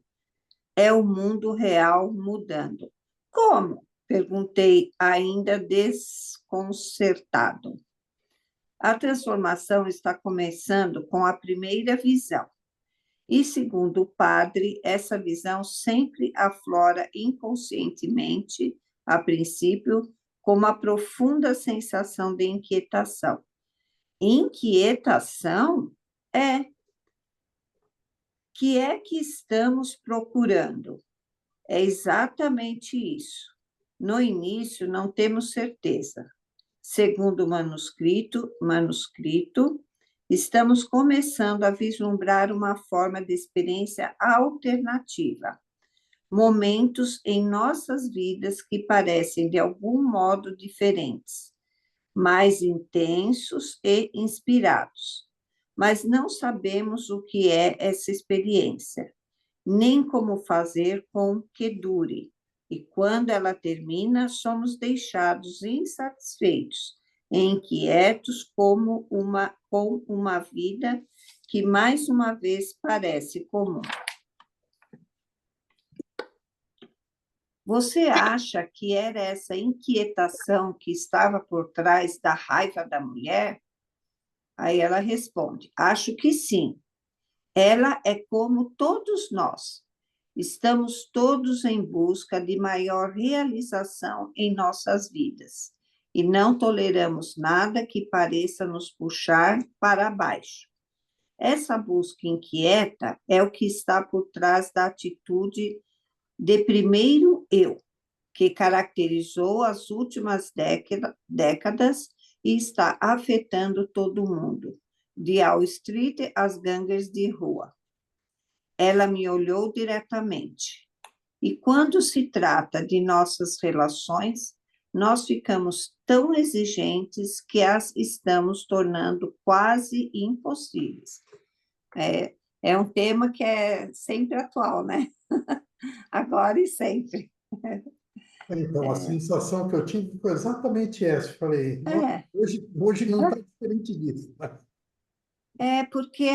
é o mundo real mudando. Como? Perguntei, ainda desconcertado. A transformação está começando com a primeira visão. E, segundo o padre, essa visão sempre aflora inconscientemente, a princípio, com uma profunda sensação de inquietação. Inquietação? Que é que estamos procurando? É exatamente isso. No início, não temos certeza. Segundo o manuscrito, estamos começando a vislumbrar uma forma de experiência alternativa. Momentos em nossas vidas que parecem, de algum modo, diferentes, mais intensos e inspirados. Mas não sabemos o que é essa experiência, nem como fazer com que dure. E quando ela termina, somos deixados insatisfeitos, inquietos com uma vida que, mais uma vez, parece comum. Você acha que era essa inquietação que estava por trás da raiva da mulher? Aí ela responde, acho que sim. Ela é como todos nós. Estamos todos em busca de maior realização em nossas vidas e não toleramos nada que pareça nos puxar para baixo. Essa busca inquieta é o que está por trás da atitude de primeiro eu, que caracterizou as últimas décadas e está afetando todo mundo, de Wall Street às gangues de rua. Ela me olhou diretamente. E quando se trata de nossas relações, nós ficamos tão exigentes que as estamos tornando quase impossíveis. É um tema que é sempre atual, né? Agora e sempre. Então, a sensação que eu tive foi exatamente essa. Falei, nossa, hoje não está diferente disso. Porque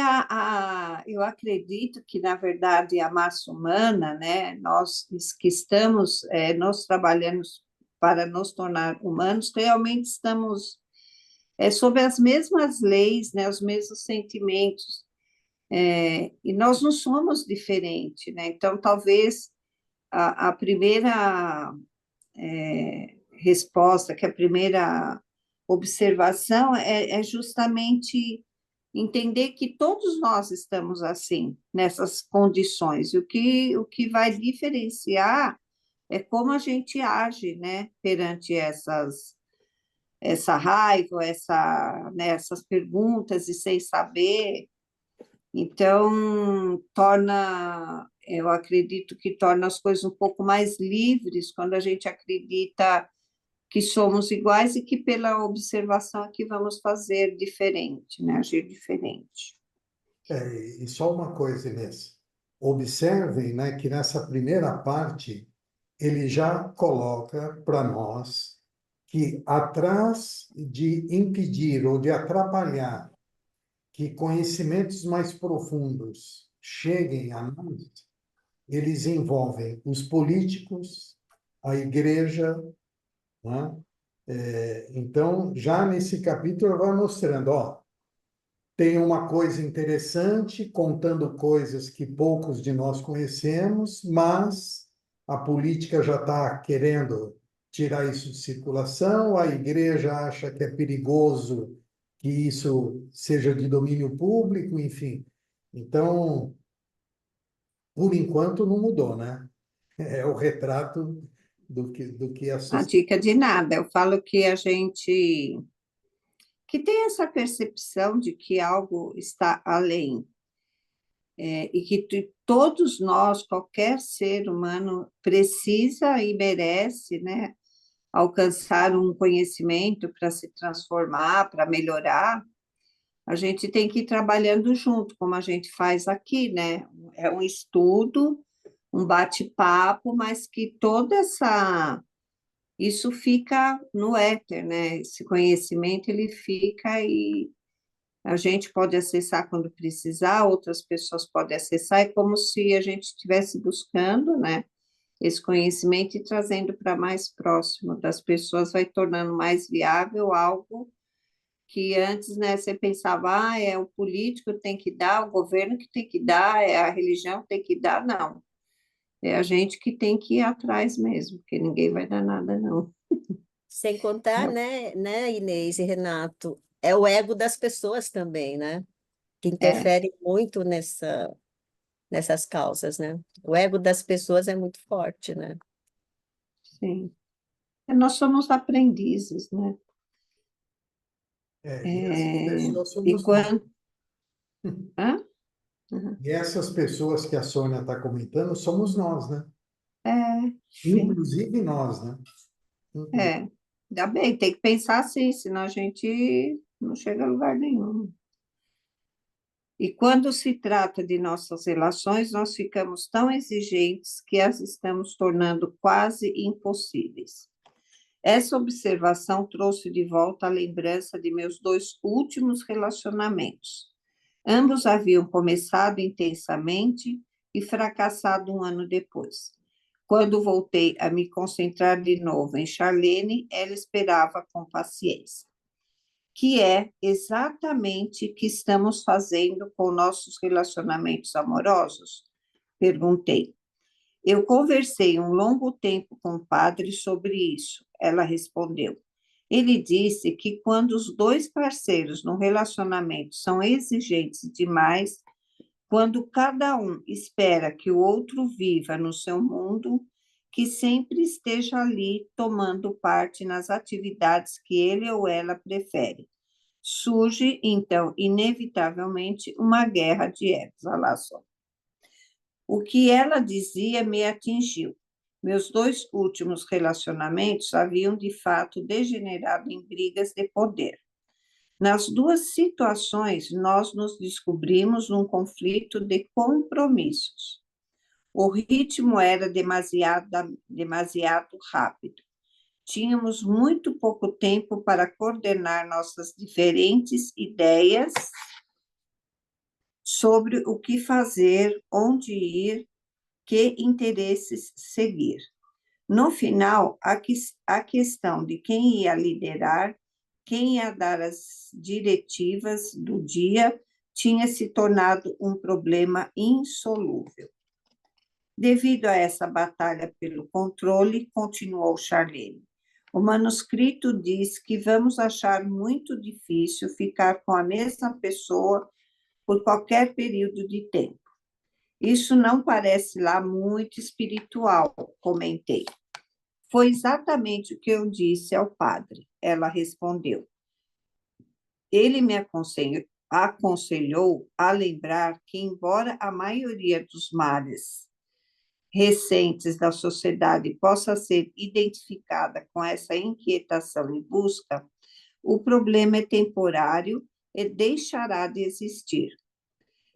eu acredito que, na verdade, a massa humana, né, nós que estamos nos trabalhando para nos tornar humanos, realmente estamos sob as mesmas leis, né, os mesmos sentimentos, e nós não somos diferentes, né? Então, talvez a primeira resposta, que a primeira observação é justamente entender que todos nós estamos assim, nessas condições. E o que vai diferenciar é como a gente age, né, perante essa raiva, né, essas perguntas e sem saber. Então, eu acredito que torna as coisas um pouco mais livres quando a gente acredita que somos iguais e que pela observação aqui vamos fazer diferente, né? Agir diferente. E só uma coisa, Inês. Observem, né, que nessa primeira parte ele já coloca para nós que atrás de impedir ou de atrapalhar que conhecimentos mais profundos cheguem a nós, eles envolvem os políticos, a igreja, né? Então, já nesse capítulo vai mostrando, ó, tem uma coisa interessante, contando coisas que poucos de nós conhecemos, mas a política já está querendo tirar isso de circulação, a igreja acha que é perigoso que isso seja de domínio público, enfim. Então, por enquanto, não mudou, né? É o retrato do que a A sociedade. dica de nada. Eu falo que a gente que tem essa percepção de que algo está além, e que todos nós, qualquer ser humano, precisa e merece, né, alcançar um conhecimento para se transformar, para melhorar. A gente tem que ir trabalhando junto, como a gente faz aqui, né? É um estudo, um bate-papo, mas que toda essa isso fica no éter, né? Esse conhecimento ele fica e a gente pode acessar quando precisar, outras pessoas podem acessar, é como se a gente estivesse buscando, né? Esse conhecimento e trazendo para mais próximo das pessoas, vai tornando mais viável algo que antes, né, você pensava, é o político que tem que dar, o governo que tem que dar, é a religião que tem que dar, não. É a gente que tem que ir atrás mesmo, porque ninguém vai dar nada, não. Sem contar, né, Inês e Renato, é o ego das pessoas também, né? Que É, interfere muito nessas causas, né? O ego das pessoas é muito forte, né? sim. Nós somos aprendizes, né? E essas pessoas E somos nós. quando... Hã? Uhum. E essas pessoas que a Sônia está comentando somos nós, né? É, sim. Inclusive nós, né? Ainda bem, tem que pensar assim, senão a gente não chega a lugar nenhum. E quando se trata de nossas relações, nós ficamos tão exigentes que as estamos tornando quase impossíveis. Essa observação trouxe de volta a lembrança de meus 2 últimos relacionamentos. Ambos haviam começado intensamente e fracassado um ano depois. Quando voltei a me concentrar de novo em Charlene, ela esperava com paciência. Que é exatamente o que estamos fazendo com nossos relacionamentos amorosos? Perguntei. Eu conversei um longo tempo com o padre sobre isso, ela respondeu. Ele disse que quando os 2 parceiros num relacionamento são exigentes demais, quando cada um espera que o outro viva no seu mundo, que sempre esteja ali tomando parte nas atividades que ele ou ela prefere. Surge, então, inevitavelmente, uma guerra de egos. Olha lá só. O que ela dizia me atingiu. Meus 2 últimos relacionamentos haviam, de fato, degenerado em brigas de poder. Nas 2 situações, nós nos descobrimos num conflito de compromissos. O ritmo era demasiado rápido. Tínhamos muito pouco tempo para coordenar nossas diferentes ideias sobre o que fazer, onde ir, que interesses seguir. No final, a questão de quem ia liderar, quem ia dar as diretivas do dia, tinha se tornado um problema insolúvel. Devido a essa batalha pelo controle, continuou Charlene, o manuscrito diz que vamos achar muito difícil ficar com a mesma pessoa por qualquer período de tempo. Isso não parece lá muito espiritual, comentei. Foi exatamente o que eu disse ao padre, ela respondeu. Ele me aconselhou a lembrar que, embora a maioria dos males recentes da sociedade possa ser identificada com essa inquietação e busca, o problema é temporário e deixará de existir.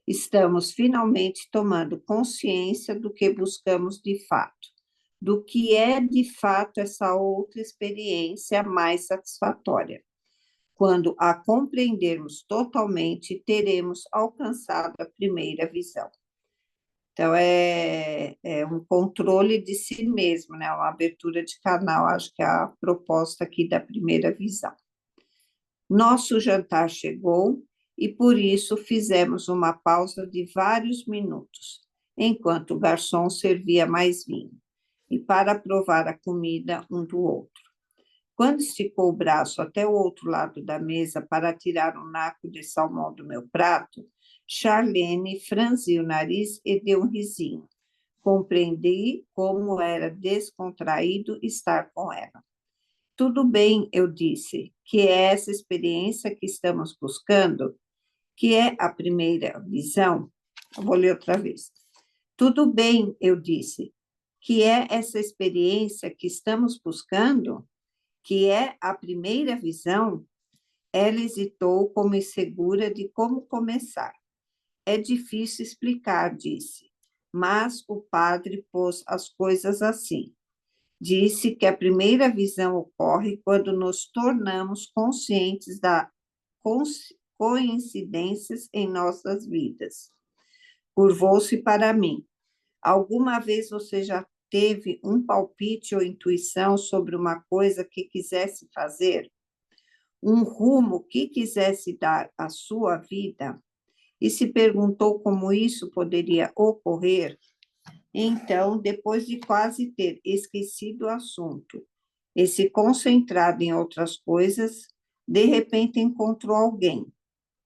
Estamos finalmente tomando consciência do que buscamos de fato, do que é de fato essa outra experiência mais satisfatória. Quando a compreendermos totalmente, teremos alcançado a primeira visão. Então, é um controle de si mesmo, né? Uma abertura de canal, acho que é a proposta aqui da primeira visão. Nosso jantar chegou e, por isso, fizemos uma pausa de vários minutos, enquanto o garçom servia mais vinho, e para provar a comida um do outro. Quando esticou o braço até o outro lado da mesa para tirar um naco de salmão do meu prato, Charlene franziu o nariz e deu um risinho. Compreendi como era descontraído estar com ela. Tudo bem, eu disse, que é essa experiência que estamos buscando, que é a primeira visão. Eu vou ler outra vez. Tudo bem, eu disse, que é essa experiência que estamos buscando, que é a primeira visão. Ela hesitou, como insegura de como começar. É difícil explicar, disse, mas o padre pôs as coisas assim. Disse que a primeira visão ocorre quando nos tornamos conscientes das coincidências em nossas vidas. Curvou-se para mim. Alguma vez você já teve um palpite ou intuição sobre uma coisa que quisesse fazer? Um rumo que quisesse dar à sua vida? E se perguntou como isso poderia ocorrer? Então, depois de quase ter esquecido o assunto e se concentrado em outras coisas, de repente encontrou alguém,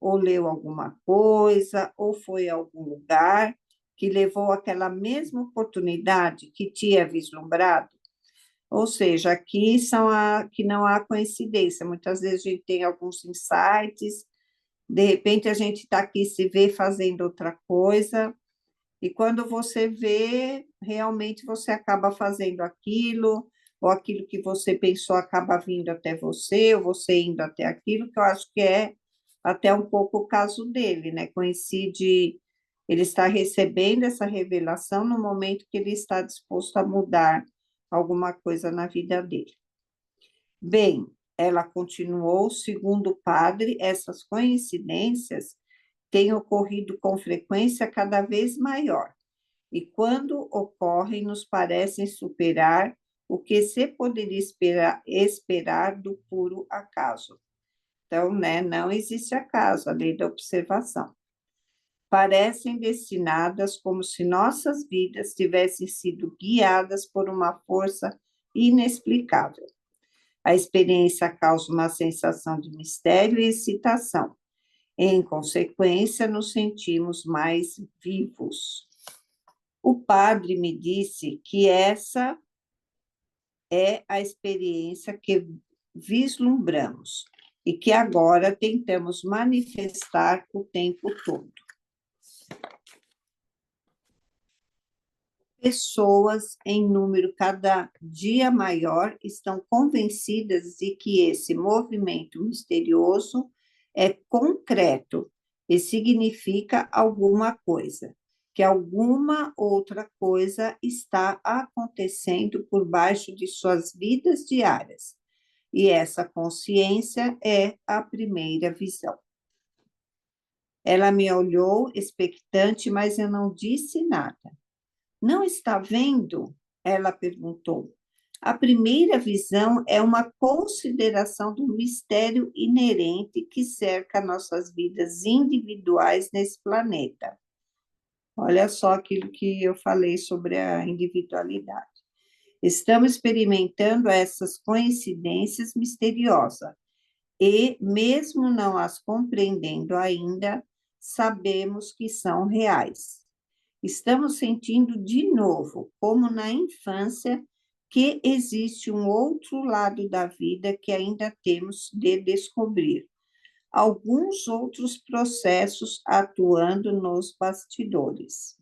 ou leu alguma coisa, ou foi a algum lugar que levou àquela mesma oportunidade que tinha vislumbrado. Ou seja, aqui que não há coincidência. Muitas vezes a gente tem alguns insights, de repente a gente está aqui, se vê fazendo outra coisa, e quando você vê, realmente você acaba fazendo aquilo, ou aquilo que você pensou acaba vindo até você, ou você indo até aquilo, que eu acho que é até um pouco o caso dele, né? Coincide, ele está recebendo essa revelação no momento que ele está disposto a mudar alguma coisa na vida dele. Bem, ela continuou, segundo o padre, essas coincidências têm ocorrido com frequência cada vez maior, e quando ocorrem, nos parecem superar o que se poderia esperar do puro acaso. Então, né, não existe acaso, a lei da observação. Parecem destinadas como se nossas vidas tivessem sido guiadas por uma força inexplicável. A experiência causa uma sensação de mistério e excitação. Em consequência, nos sentimos mais vivos. O padre me disse que essa é a experiência que vislumbramos e que agora tentamos manifestar o tempo todo. Pessoas em número cada dia maior estão convencidas de que esse movimento misterioso é concreto e significa alguma coisa, que alguma outra coisa está acontecendo por baixo de suas vidas diárias. E essa consciência é a primeira visão. Ela me olhou expectante, mas eu não disse nada. Não está vendo? Ela perguntou. A primeira visão é uma consideração do mistério inerente que cerca nossas vidas individuais nesse planeta. Olha só aquilo que eu falei sobre a individualidade. Estamos experimentando essas coincidências misteriosas e, mesmo não as compreendendo ainda, sabemos que são reais. Estamos sentindo de novo, como na infância, que existe um outro lado da vida que ainda temos de descobrir. Alguns outros processos atuando nos bastidores.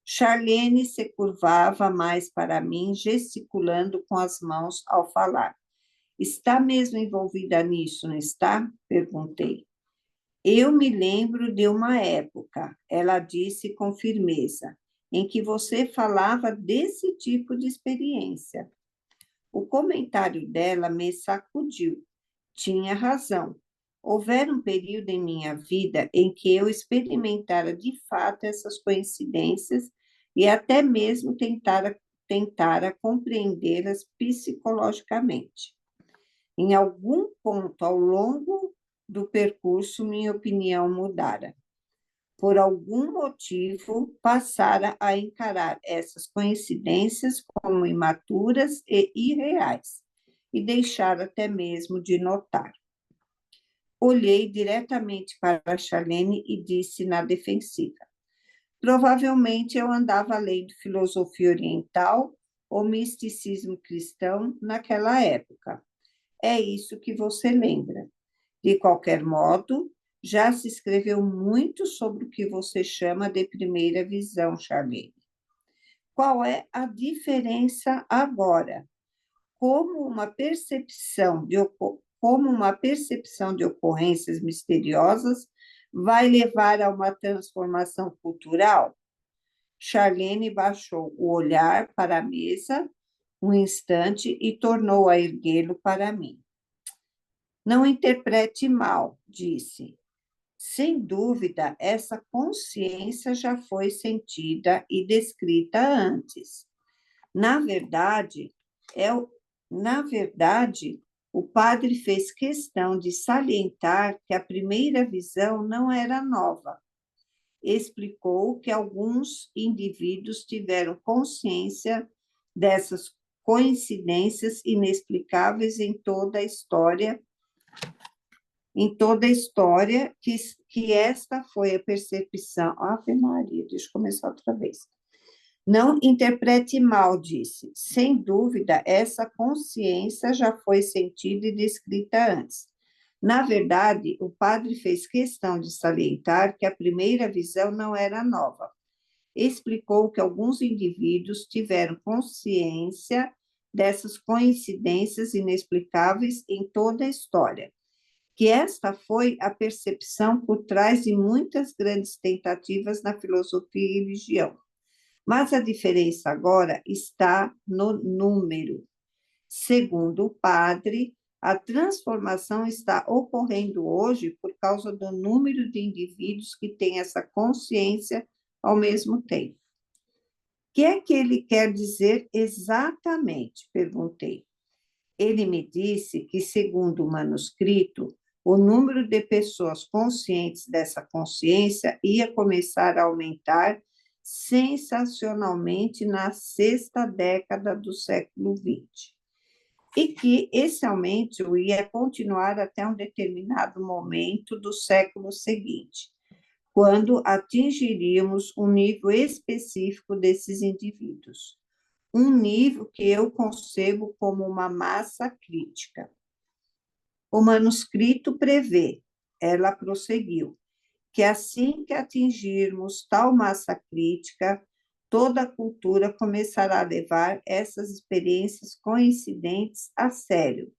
Charlene se curvava mais para mim, gesticulando com as mãos ao falar. Está mesmo envolvida nisso, não está? Perguntei. Eu me lembro de uma época, ela disse com firmeza, em que você falava desse tipo de experiência. O comentário dela me sacudiu. Tinha razão. Houvera um período em minha vida em que eu experimentara de fato essas coincidências e até mesmo tentara compreendê-las psicologicamente. Em algum ponto ao longo do percurso, minha opinião mudara. Por algum motivo, passara a encarar essas coincidências como imaturas e irreais, e deixar até mesmo de notar. Olhei diretamente para Charlene e disse na defensiva: provavelmente eu andava lendo filosofia oriental ou misticismo cristão naquela época. É isso que você lembra. De qualquer modo, já se escreveu muito sobre o que você chama de primeira visão, Charlene. Qual é a diferença agora? Como uma percepção de ocorrências misteriosas vai levar a uma transformação cultural? Charlene baixou o olhar para a mesa um instante e tornou a erguê-lo para mim. Não interprete mal, disse. Sem dúvida, essa consciência já foi sentida e descrita antes. Na verdade, o padre fez questão de salientar que a primeira visão não era nova. Explicou que alguns indivíduos tiveram consciência dessas coincidências inexplicáveis em toda a história, que esta foi a percepção. Ave Maria, deixa eu começar outra vez. Não interprete mal, disse. Sem dúvida, essa consciência já foi sentida e descrita antes. Na verdade, o padre fez questão de salientar que a primeira visão não era nova. Explicou que alguns indivíduos tiveram consciência dessas coincidências inexplicáveis em toda a história, que esta foi a percepção por trás de muitas grandes tentativas na filosofia e religião. Mas a diferença agora está no número. Segundo o padre, a transformação está ocorrendo hoje por causa do número de indivíduos que têm essa consciência ao mesmo tempo. O que é que ele quer dizer exatamente? Perguntei. Ele me disse que, segundo o manuscrito, o número de pessoas conscientes dessa consciência ia começar a aumentar sensacionalmente na sexta década do século XX, e que esse aumento ia continuar até um determinado momento do século seguinte, quando atingiríamos um nível específico desses indivíduos, um nível que eu concebo como uma massa crítica. O manuscrito prevê, ela prosseguiu, que assim que atingirmos tal massa crítica, toda a cultura começará a levar essas experiências coincidentes a sério.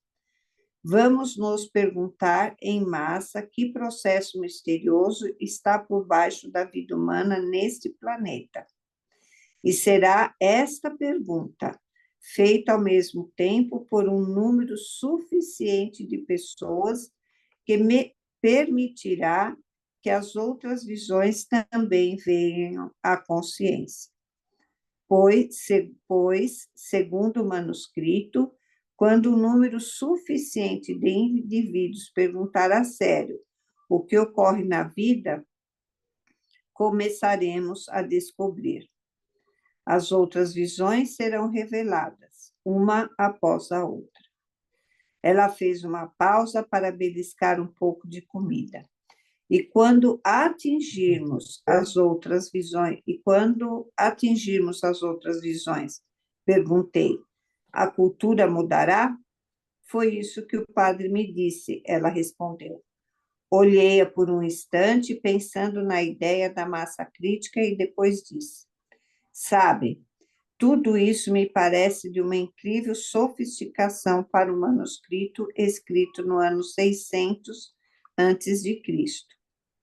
Vamos nos perguntar em massa que processo misterioso está por baixo da vida humana neste planeta. E será esta pergunta, feita ao mesmo tempo por um número suficiente de pessoas, que me permitirá que as outras visões também venham à consciência. Pois, segundo o manuscrito, quando um número suficiente de indivíduos perguntar a sério o que ocorre na vida, começaremos a descobrir. As outras visões serão reveladas, uma após a outra. Ela fez uma pausa para beliscar um pouco de comida. E quando atingirmos as outras visões, perguntei, a cultura mudará? Foi isso que o padre me disse, ela respondeu. Olhei-a por um instante, pensando na ideia da massa crítica, e depois disse, sabe, tudo isso me parece de uma incrível sofisticação para um manuscrito escrito no ano 600 a.C.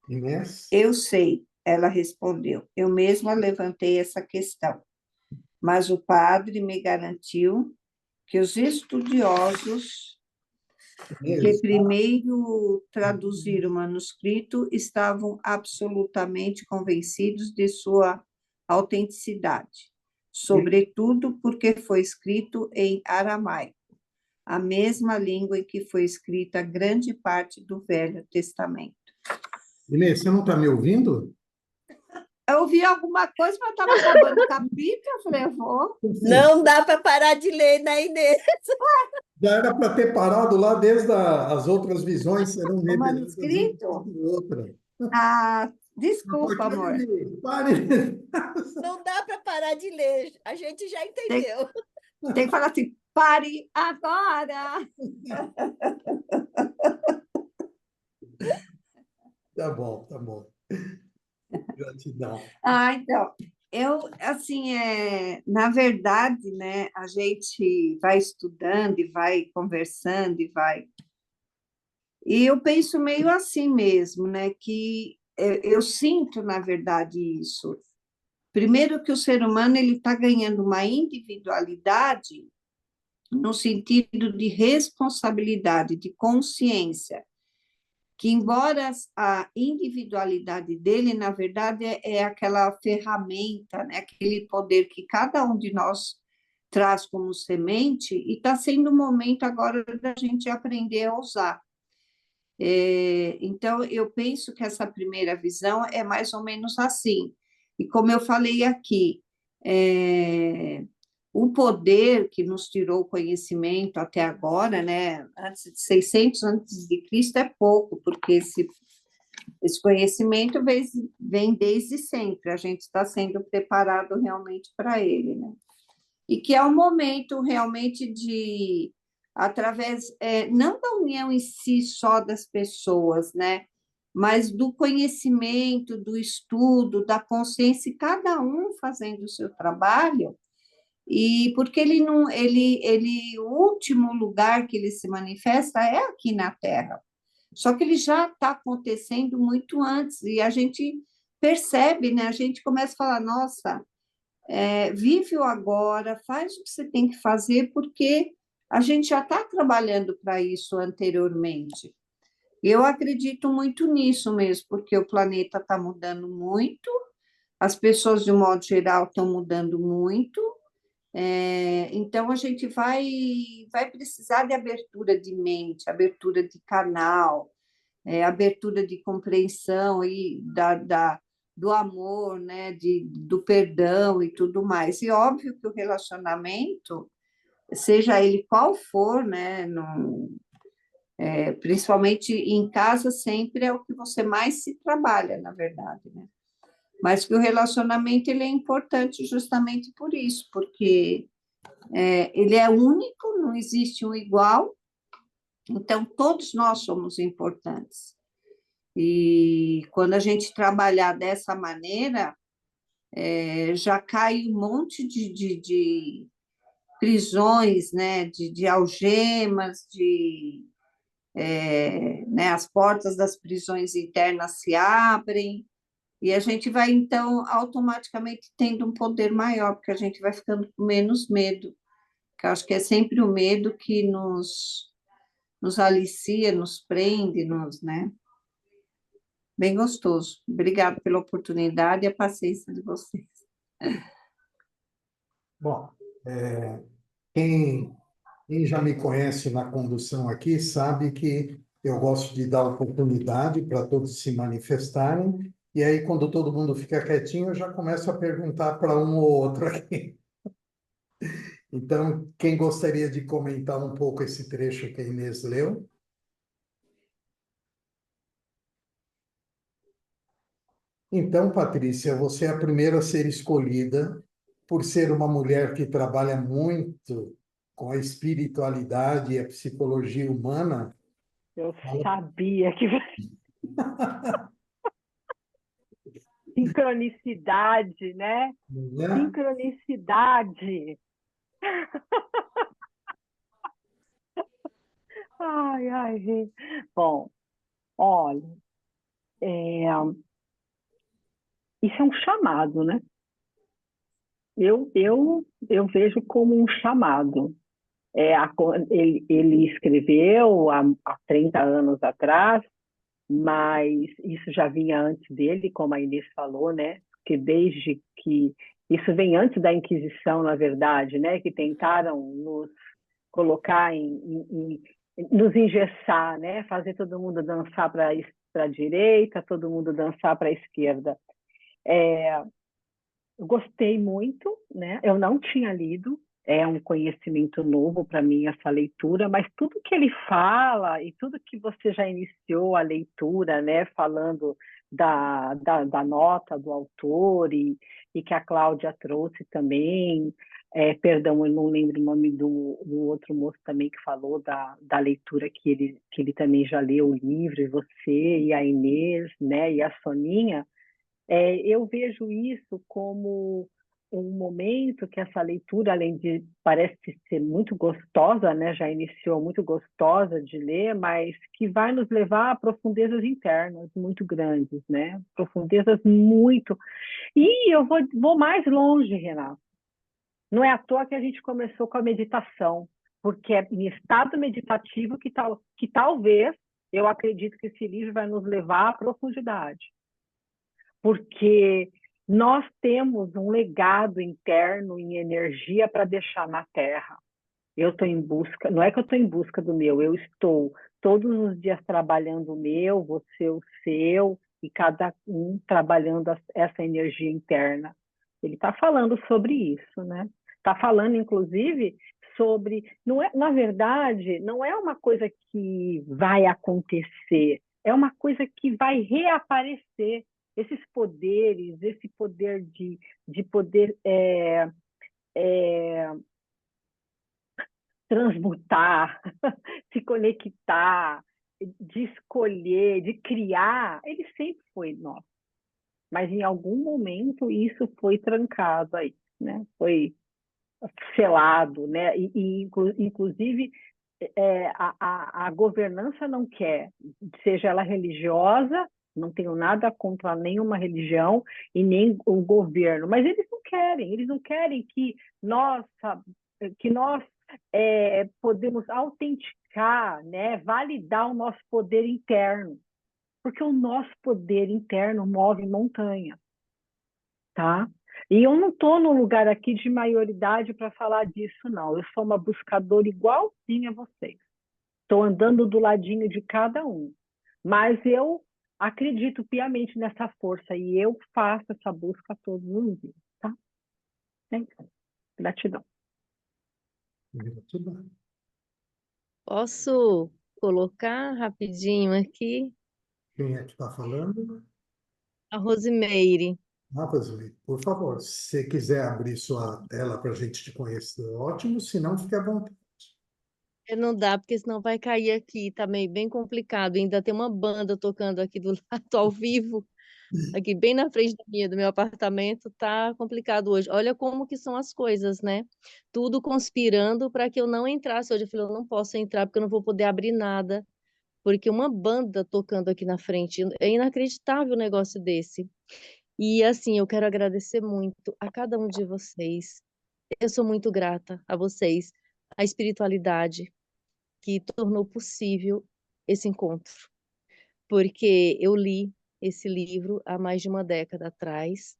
Inês? Eu sei, ela respondeu. Eu mesma levantei essa questão, mas o padre me garantiu que os estudiosos que Inês? primeiro traduziram o manuscrito estavam absolutamente convencidos de sua autenticidade, sobretudo porque foi escrito em aramaico, a mesma língua em que foi escrita grande parte do Velho Testamento. Inês, você não está me ouvindo? Eu ouvi alguma coisa, mas estava acabando o capítulo, eu falei, eu vou. Não dá para parar de ler, né, Inês? Já era para ter parado lá desde as outras visões serão O reveladas uma manuscrito? após outra. Ah, Por desculpa, que amor. pare. Não dá para parar de ler, a gente já Tem, entendeu. tem que falar assim, pare agora. Tá bom, tá bom. Gratidão. Ah, então, assim, na verdade, né, a gente vai estudando e vai conversando e vai. E eu penso meio assim mesmo, né, que eu sinto, na verdade, isso. Primeiro que o ser humano ele está ganhando uma individualidade no sentido de responsabilidade, de consciência, que embora a individualidade dele, na verdade, é aquela ferramenta, né? Aquele poder que cada um de nós traz como semente, e está sendo o momento agora da gente aprender a usar. Então, eu penso que essa primeira visão é mais ou menos assim. E como eu falei aqui, o poder que nos tirou o conhecimento até agora, né, antes de 600 antes de Cristo é pouco, porque esse conhecimento vem desde sempre, a gente está sendo preparado realmente para ele, né? E que é um momento realmente de, através, não da união em si só das pessoas, né? Mas do conhecimento, do estudo, da consciência, e cada um fazendo o seu trabalho, e porque ele não, o último lugar que ele se manifesta é aqui na Terra. Só que ele já está acontecendo muito antes, e a gente percebe, né? A gente começa a falar, nossa, vive o agora, faz o que você tem que fazer, porque a gente já está trabalhando para isso anteriormente. Eu acredito muito nisso mesmo, porque o planeta está mudando muito, as pessoas, de um modo geral, estão mudando muito, então a gente vai precisar de abertura de mente, abertura de canal, abertura de compreensão e do amor, né, do perdão e tudo mais. E óbvio que o relacionamento, seja ele qual for, né, principalmente em casa, sempre é o que você mais se trabalha, na verdade, né? Mas que o relacionamento ele é importante justamente por isso, porque ele é único, não existe um igual, então todos nós somos importantes. E quando a gente trabalhar dessa maneira, já cai um monte de prisões, né? de algemas, né? As portas das prisões internas se abrem, e a gente vai, então, automaticamente tendo um poder maior, porque a gente vai ficando com menos medo, que eu acho que é sempre o medo que nos alicia, nos prende, né? Bem gostoso. Obrigada pela oportunidade e a paciência de vocês. Bom, quem, quem já me conhece na condução aqui sabe que eu gosto de dar oportunidade para todos se manifestarem, e aí, quando todo mundo fica quietinho, eu já começo a perguntar para um ou outro aqui. Então, quem gostaria de comentar um pouco esse trecho que a Inês leu? Então, Patrícia, você é a primeira a ser escolhida por ser uma mulher que trabalha muito com a espiritualidade e a psicologia humana. Eu sabia que sincronicidade, né? Né? Sincronicidade. Ai, ai, gente. Bom, olha, isso é um chamado, né? Eu vejo como um chamado. Ele escreveu há 30 anos atrás, mas isso já vinha antes dele, como a Inês falou, né? Que desde que isso vem antes da Inquisição, na verdade, né? Que tentaram nos colocar nos engessar, né? Fazer todo mundo dançar para a direita, todo mundo dançar para a esquerda. Eu gostei muito, né? Eu não tinha lido, é um conhecimento novo para mim essa leitura, mas tudo que ele fala e tudo que você já iniciou a leitura, né? Falando da nota do autor e que a Cláudia trouxe também, perdão, eu não lembro o nome do outro moço também que falou da leitura que ele também já leu o livro, e você, e a Inês, né? E a Soninha. Eu vejo isso como um momento que essa leitura, além de parece ser muito gostosa, né, já iniciou muito gostosa de ler, mas que vai nos levar a profundezas internas muito grandes, né? Profundezas muito. E eu vou mais longe, Renato. Não é à toa que a gente começou com a meditação, porque é em estado meditativo que talvez eu acredito que esse livro vai nos levar à profundidade. Porque nós temos um legado interno em energia para deixar na Terra. Eu estou em busca, não é que eu estou em busca do meu, eu estou todos os dias trabalhando o meu, você o seu, e cada um trabalhando essa energia interna. Ele está falando sobre isso, né? Está falando, inclusive, sobre... Não é, na verdade, não é uma coisa que vai acontecer, é uma coisa que vai reaparecer. Esses poderes, esse poder de poder transmutar, se conectar, de escolher, de criar, ele sempre foi nosso. Mas em algum momento isso foi trancado aí, né? Foi selado, né? Inclusive a governança não quer, seja ela religiosa, não tenho nada contra nenhuma religião e nem o governo, mas eles não querem que nós podemos autenticar, né, validar o nosso poder interno, porque o nosso poder interno move montanha, tá? E eu não estou no lugar aqui de maioridade para falar disso, não. Eu sou uma buscadora igualzinha a vocês. Estou andando do ladinho de cada um. Mas eu acredito piamente nessa força e eu faço essa busca todos os dias, tá? Então, gratidão. Gratidão. Posso colocar rapidinho aqui Quem é que está falando? a Rosimeire. Roseli, por favor, se você quiser abrir sua tela para a gente te conhecer, ótimo, se não, fique à vontade. Não dá, porque senão vai cair aqui, tá meio bem complicado. Ainda tem uma banda tocando aqui do lado ao vivo, aqui bem na frente do meu apartamento, tá complicado hoje. Olha como que são as coisas, né? Tudo conspirando para que eu não entrasse hoje. Eu falei, eu não posso entrar porque eu não vou poder abrir nada, porque uma banda tocando aqui na frente, é inacreditável um negócio desse. E assim, eu quero agradecer muito a cada um de vocês. Eu sou muito grata a vocês, a espiritualidade que tornou possível esse encontro, porque eu li esse livro há mais de uma década atrás,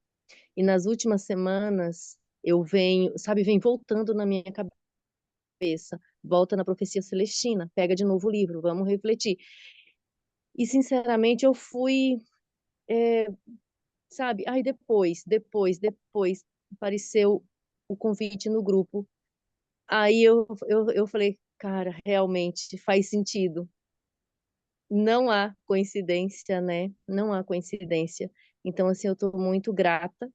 e nas últimas semanas eu vem voltando na minha cabeça, volta na profecia celestina, pega de novo o livro, vamos refletir. E sinceramente eu fui, aí depois apareceu o convite no grupo. Aí eu falei, cara, realmente faz sentido. Não há coincidência, né? Não há coincidência. Então, assim, eu estou muito grata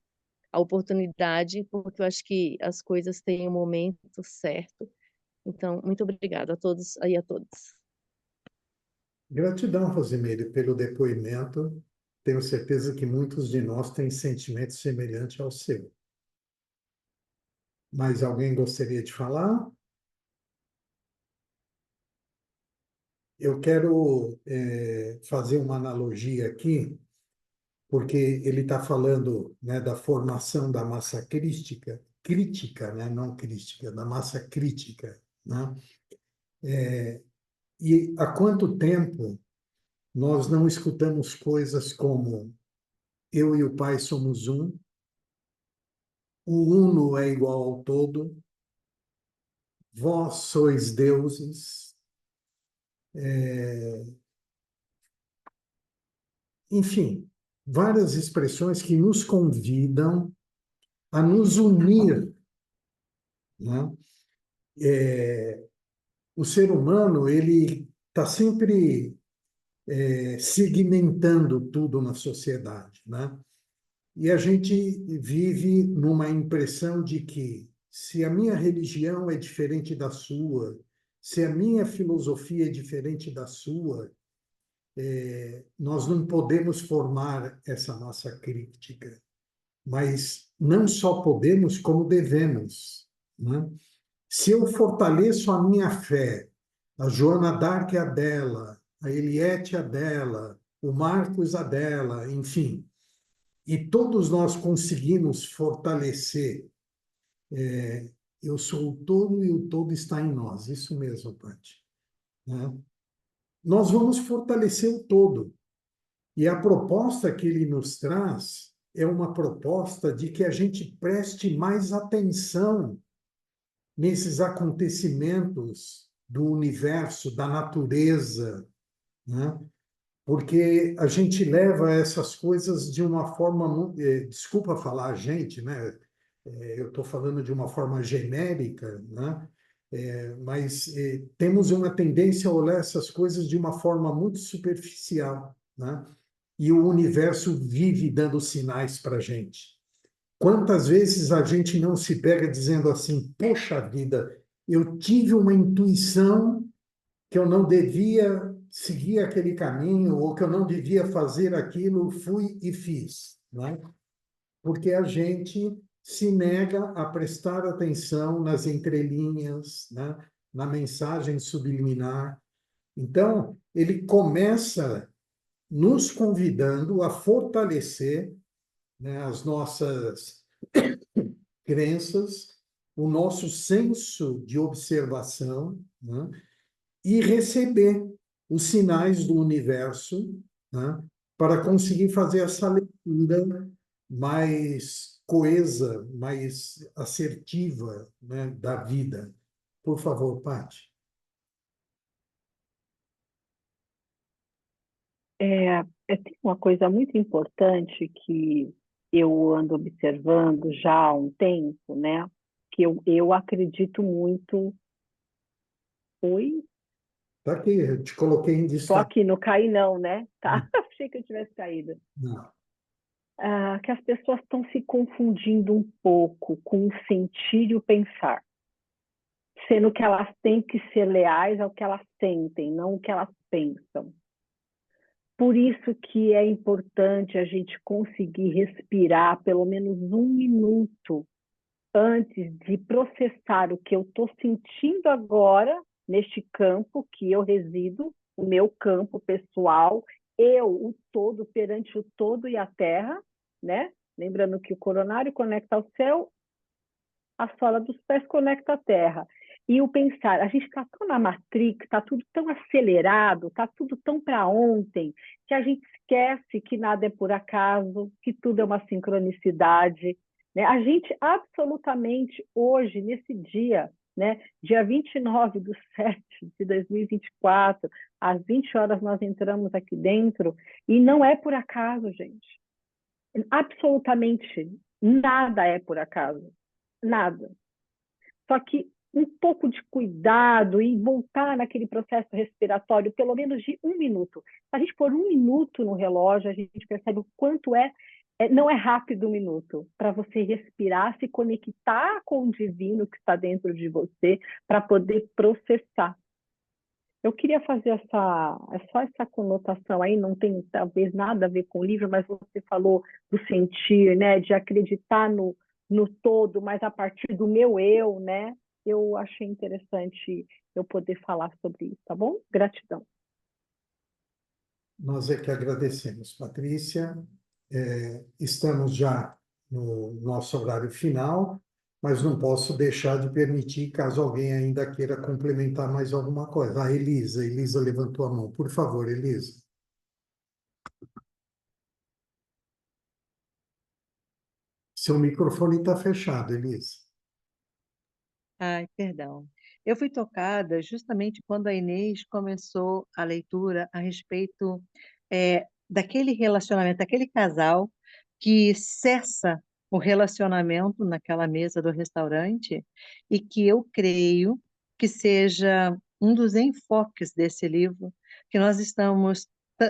à oportunidade, porque eu acho que as coisas têm um momento certo. Então, muito obrigada a todos e a todas. Gratidão, Rosimeire, pelo depoimento. Tenho certeza que muitos de nós têm sentimentos semelhantes ao seu. Mais alguém gostaria de falar? Eu quero fazer uma analogia aqui, porque ele está falando, né, da formação da massa crítica, né, não crítica, da massa crítica, né? E há quanto tempo nós não escutamos coisas como eu e o Pai somos um, o uno é igual ao todo, vós sois deuses, enfim, várias expressões que nos convidam a nos unir, né? O ser humano, ele está sempre segmentando tudo na sociedade, né? E a gente vive numa impressão de que se a minha religião é diferente da sua, se a minha filosofia é diferente da sua, nós não podemos formar essa massa crítica. Mas não só podemos, como devemos, né? Se eu fortaleço a minha fé, a Joana d'Arc é a dela, a Eliette é a dela, o Marcos a dela, enfim, e todos nós conseguimos fortalecer, eu sou o todo e o todo está em nós, isso mesmo, Paty, né? Nós vamos fortalecer o todo. E a proposta que ele nos traz é uma proposta de que a gente preste mais atenção nesses acontecimentos do universo, da natureza, né? Porque a gente leva essas coisas de uma forma, desculpa falar a gente, né? Eu estou falando de uma forma genérica, né? Mas temos uma tendência a olhar essas coisas de uma forma muito superficial, né? E o universo vive dando sinais para a gente. Quantas vezes a gente não se pega dizendo assim, poxa vida, eu tive uma intuição que eu não devia seguir aquele caminho, ou que eu não devia fazer aquilo, fui e fiz, né? Porque a gente se nega a prestar atenção nas entrelinhas, né? Na mensagem subliminar. Então, ele começa nos convidando a fortalecer, né, as nossas crenças, o nosso senso de observação, né, e receber os sinais do universo, né, para conseguir fazer essa leitura mais coesa, mais assertiva, né, da vida. Por favor, Paty. Tem uma coisa muito importante que eu ando observando já há um tempo, né? Que eu acredito muito. Oi? Está aqui, eu te coloquei em Estou destaque. aqui, não caí não, né? Tá? Achei que eu tivesse caído. Não. Que as pessoas estão se confundindo um pouco com o sentir e o pensar, sendo que elas têm que ser leais ao que elas sentem, não o que elas pensam. Por isso que é importante a gente conseguir respirar pelo menos 1 minuto antes de processar o que eu estou sentindo agora neste campo que eu resido, o meu campo pessoal, o todo perante o todo e a terra, né? Lembrando que o coronário conecta ao céu, a sola dos pés conecta à terra. E o pensar, a gente está tão na Matrix, está tudo tão acelerado, está tudo tão para ontem, que a gente esquece que nada é por acaso, que tudo é uma sincronicidade, né? A gente absolutamente hoje, nesse dia, né, dia 29/7/2024, às 20 horas nós entramos aqui dentro, e não é por acaso, gente. Absolutamente nada é por acaso. Nada. Só que um pouco de cuidado e voltar naquele processo respiratório, pelo menos de 1 minuto. Se a gente pôr 1 minuto no relógio, a gente percebe o quanto não é rápido 1 minuto, para você respirar, se conectar com o divino que está dentro de você, para poder processar. Eu queria fazer só essa conotação aí, não tem talvez nada a ver com o livro, mas você falou do sentir, né, de acreditar no todo, mas a partir do meu eu, né? Eu achei interessante eu poder falar sobre isso, tá bom? Gratidão. Nós é que agradecemos, Patrícia. Estamos já no nosso horário final, mas não posso deixar de permitir, caso alguém ainda queira complementar mais alguma coisa. A Elisa levantou a mão. Por favor, Elisa. Seu microfone está fechado, Elisa. Ai, perdão. Eu fui tocada justamente quando a Inês começou a leitura a respeito daquele relacionamento, daquele casal que cessa o relacionamento naquela mesa do restaurante e que eu creio que seja um dos enfoques desse livro, que nós estamos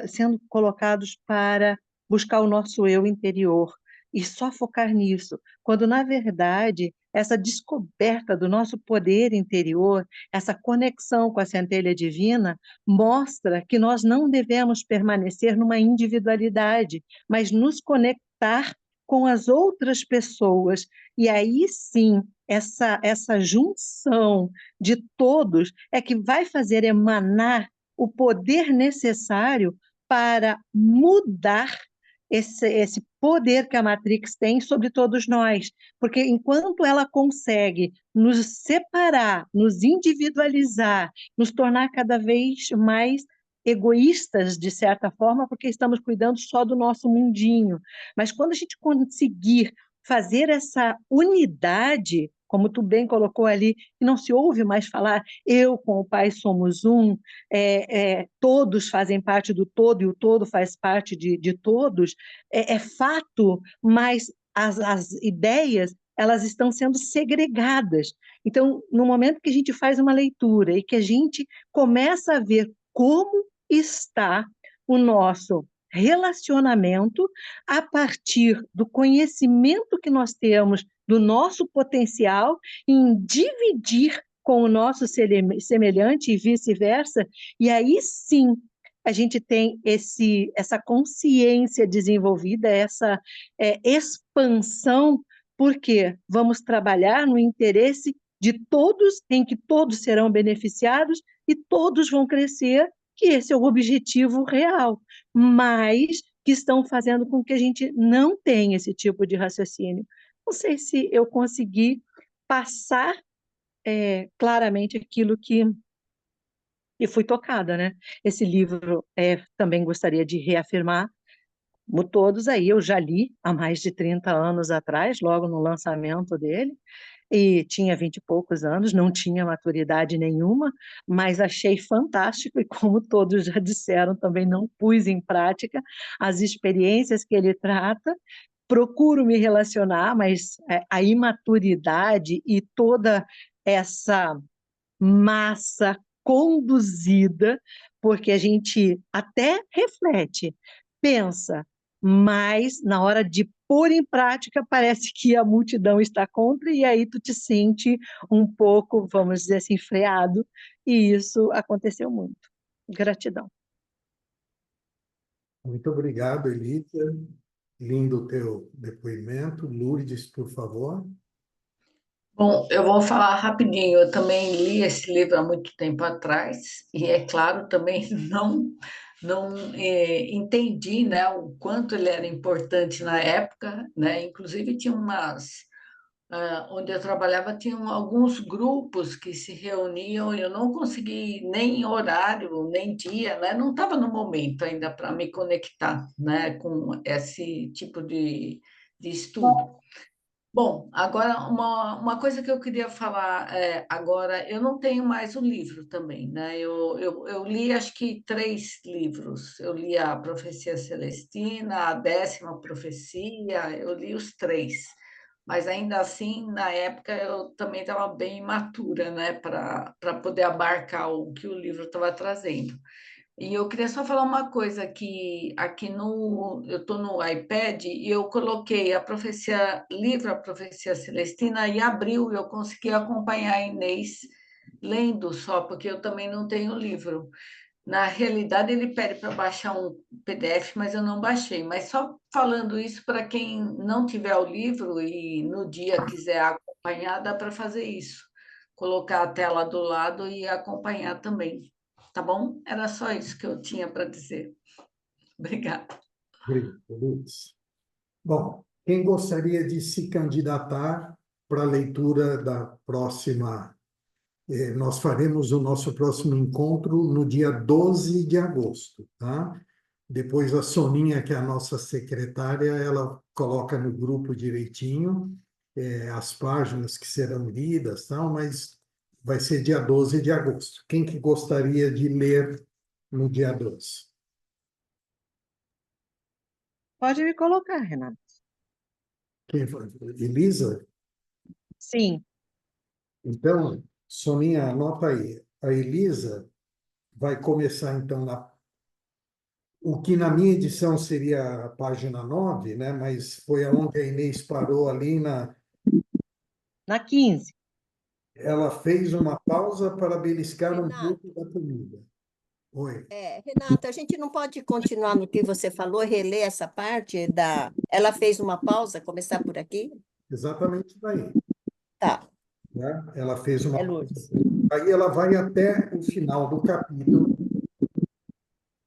sendo colocados para buscar o nosso eu interior e só focar nisso, quando na verdade essa descoberta do nosso poder interior, essa conexão com a centelha divina, mostra que nós não devemos permanecer numa individualidade, mas nos conectar com as outras pessoas. E aí sim, essa junção de todos é que vai fazer emanar o poder necessário para mudar esse poder que a Matrix tem sobre todos nós. Porque enquanto ela consegue nos separar, nos individualizar, nos tornar cada vez mais egoístas, de certa forma, porque estamos cuidando só do nosso mundinho. Mas quando a gente conseguir fazer essa unidade, como tu bem colocou ali, que não se ouve mais falar eu com o Pai somos um, todos fazem parte do todo e o todo faz parte de todos, é fato, mas as ideias elas estão sendo segregadas. Então, no momento que a gente faz uma leitura e que a gente começa a ver como está o nosso relacionamento a partir do conhecimento que nós temos do nosso potencial em dividir com o nosso semelhante e vice-versa, e aí sim a gente tem essa consciência desenvolvida, essa expansão, porque vamos trabalhar no interesse de todos, em que todos serão beneficiados e todos vão crescer, que esse é o objetivo real, mas que estão fazendo com que a gente não tenha esse tipo de raciocínio. Não sei se eu consegui passar claramente aquilo que e fui tocada, né? Esse livro também gostaria de reafirmar, como todos aí, eu já li há mais de 30 anos atrás, logo no lançamento dele, e tinha 20 e poucos anos, não tinha maturidade nenhuma, mas achei fantástico, e como todos já disseram, também não pus em prática as experiências que ele trata, procuro me relacionar, mas a imaturidade e toda essa massa conduzida, porque a gente até reflete, pensa, mas na hora de pôr em prática parece que a multidão está contra e aí tu te sente um pouco, vamos dizer assim, freado, e isso aconteceu muito. Gratidão. Muito obrigado, Elisa. Lindo o teu depoimento. Lourdes, por favor. Bom, eu vou falar rapidinho. Eu também li esse livro há muito tempo atrás e, é claro, também não entendi, né, o quanto ele era importante na época, né? Inclusive tinha onde eu trabalhava tinham alguns grupos que se reuniam e eu não consegui nem horário, nem dia, né? Não estava no momento ainda para me conectar, né, com esse tipo de estudo. Bom, agora uma coisa que eu queria falar agora, eu não tenho mais o livro também, né? Eu li acho que 3 livros. Eu li a Profecia Celestina, a 10ª Profecia, eu li os 3. Mas ainda assim, na época, eu também estava bem imatura, né? Para poder abarcar o que o livro estava trazendo. E eu queria só falar uma coisa que aqui eu estou no iPad e eu coloquei livro A Profecia Celestina e abriu e eu consegui acompanhar a Inês lendo só, porque eu também não tenho o livro. Na realidade, ele pede para baixar um PDF, mas eu não baixei. Mas só falando isso para quem não tiver o livro e no dia quiser acompanhar, dá para fazer isso. Colocar a tela do lado e acompanhar também. Tá bom? Era só isso que eu tinha para dizer. Obrigada. Obrigado, Lutz. Bom, quem gostaria de se candidatar para a leitura da próxima? Nós faremos o nosso próximo encontro no dia 12 de agosto, tá? Depois a Soninha, que é a nossa secretária, ela coloca no grupo direitinho as páginas que serão lidas, tal, mas vai ser dia 12 de agosto. Quem que gostaria de ler no dia 12? Pode me colocar, Renato. Quem foi? Elisa? Sim, Então, Soninha, anota aí. A Elisa vai começar, então, o que na minha edição seria a página 9, né? Mas foi aonde a Inês parou ali na 15. Ela fez uma pausa para beliscar um Renato, pouco da comida. Oi. Renato, a gente não pode continuar no que você falou, reler essa parte da. Ela fez uma pausa, começar por aqui? Exatamente daí, Tá, né? Ela fez uma é pausa. Lourdes. Aí ela vai até o final do capítulo,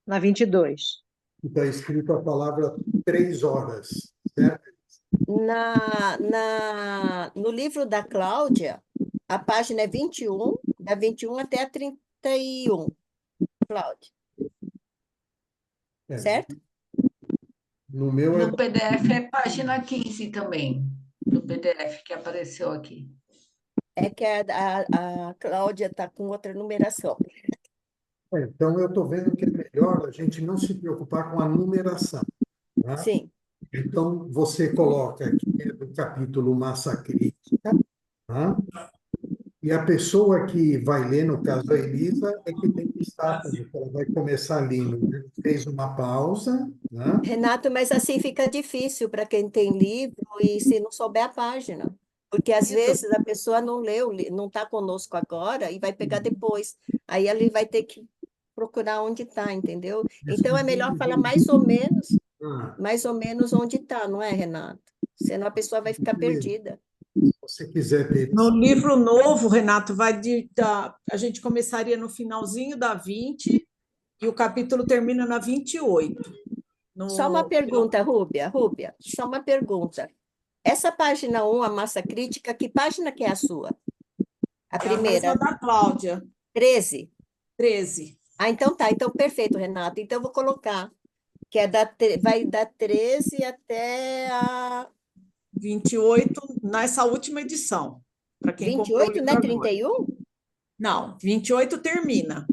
Na 22. que está escrito a palavra 3 horas, certo? No livro da Cláudia, a página é 21, da 21 até a 31, Cláudia, É, certo? no meu No PDF é página 15 também, no PDF que apareceu aqui. É que a Cláudia está com outra numeração. então eu estou vendo que é melhor a gente não se preocupar com a numeração, tá? Sim, Então você coloca aqui no capítulo Massa Crítica, tá? E a pessoa que vai ler, no caso a Elisa, é que tem que estar, porque ela vai começar lendo, né? Fez uma pausa, né? Renato, mas assim fica difícil para quem tem livro e se não souber a página. Porque às vezes a pessoa não leu, não está conosco agora e vai pegar depois. Aí ele vai ter que procurar onde está, entendeu? Então é melhor falar Ah, mais ou menos onde está, não é, Renato? Senão a pessoa vai ficar perdida. se você quiser ter. No livro novo, Renato, a gente começaria no finalzinho da 20 e o capítulo termina na 28. Só uma pergunta, Rúbia, só uma pergunta. Essa página 1, a massa crítica, que página que é a sua? A É a primeira? mesma da Cláudia, 13? 13. Ah, então tá. Então, perfeito, Renato. Então, eu vou colocar que vai da 13 até a 28 nessa última edição, para quem comprou o 28, livro não é agora. 31? Não, 28 termina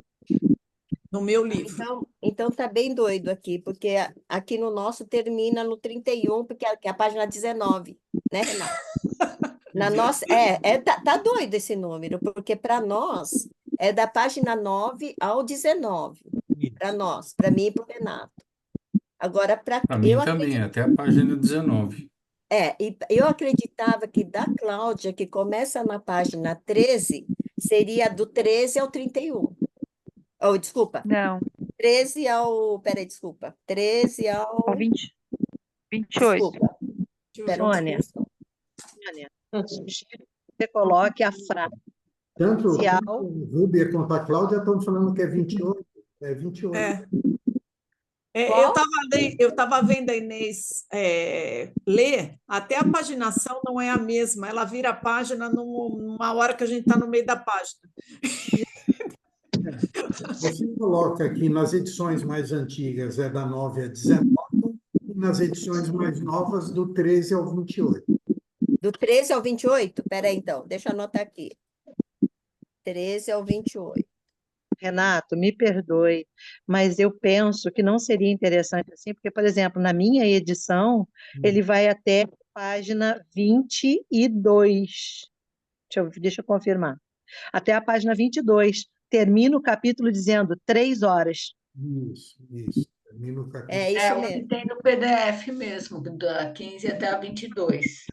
no meu livro. Então tá bem doido aqui, porque aqui no nosso termina no 31, porque é a página 19, né, Renato? Na nossa, tá doido esse número, porque para nós é da página 9 ao 19, para nós, para mim e para o Renato. Agora, Para mim também, até a página 19. e eu acreditava que da Cláudia, que começa na página 13, seria do 13 ao 31. Oh, desculpa, Não, 13 ao. Peraí, desculpa. 13 ao ao. 28. Desculpa. Espera um Sônia, pouquinho. Sônia, eu sugiro que você coloque a frase Tanto inicial. o Rúbia quanto a Cláudia estão falando que é 28. É 28. Eu estava vendo a Inês ler, até a paginação não é a mesma, ela vira a página numa hora que a gente está no meio da página. Você coloca aqui nas edições mais antigas é da 9 a 19, e nas edições mais novas do 13 ao 28. Do 13 ao 28? Peraí, então, deixa eu anotar aqui. 13 ao 28. Renato, me perdoe, mas eu penso que não seria interessante assim, porque, por exemplo, na minha edição, ele vai até a página 22. Deixa eu confirmar. Até a página 22. Termina o capítulo dizendo 3 horas. Isso. Termina o capítulo. É isso o mesmo. que tem no PDF mesmo, da 15 até a 22.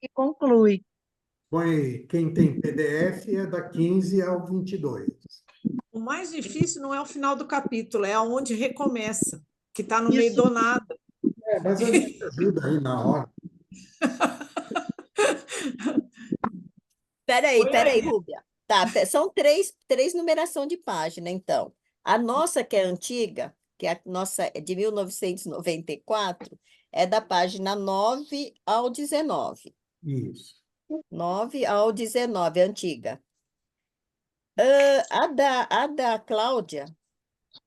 E conclui. Põe quem tem PDF é da 15 ao 22. O mais difícil não é o final do capítulo, é aonde recomeça, que está no meio do nada. Mas a gente ajuda aí na hora. Peraí, Rúbia. Tá, são três numeração de página, então. A nossa, que é antiga, que a nossa é de 1994, é da página 9 ao 19. Isso. 9 ao 19, antiga. A da Cláudia,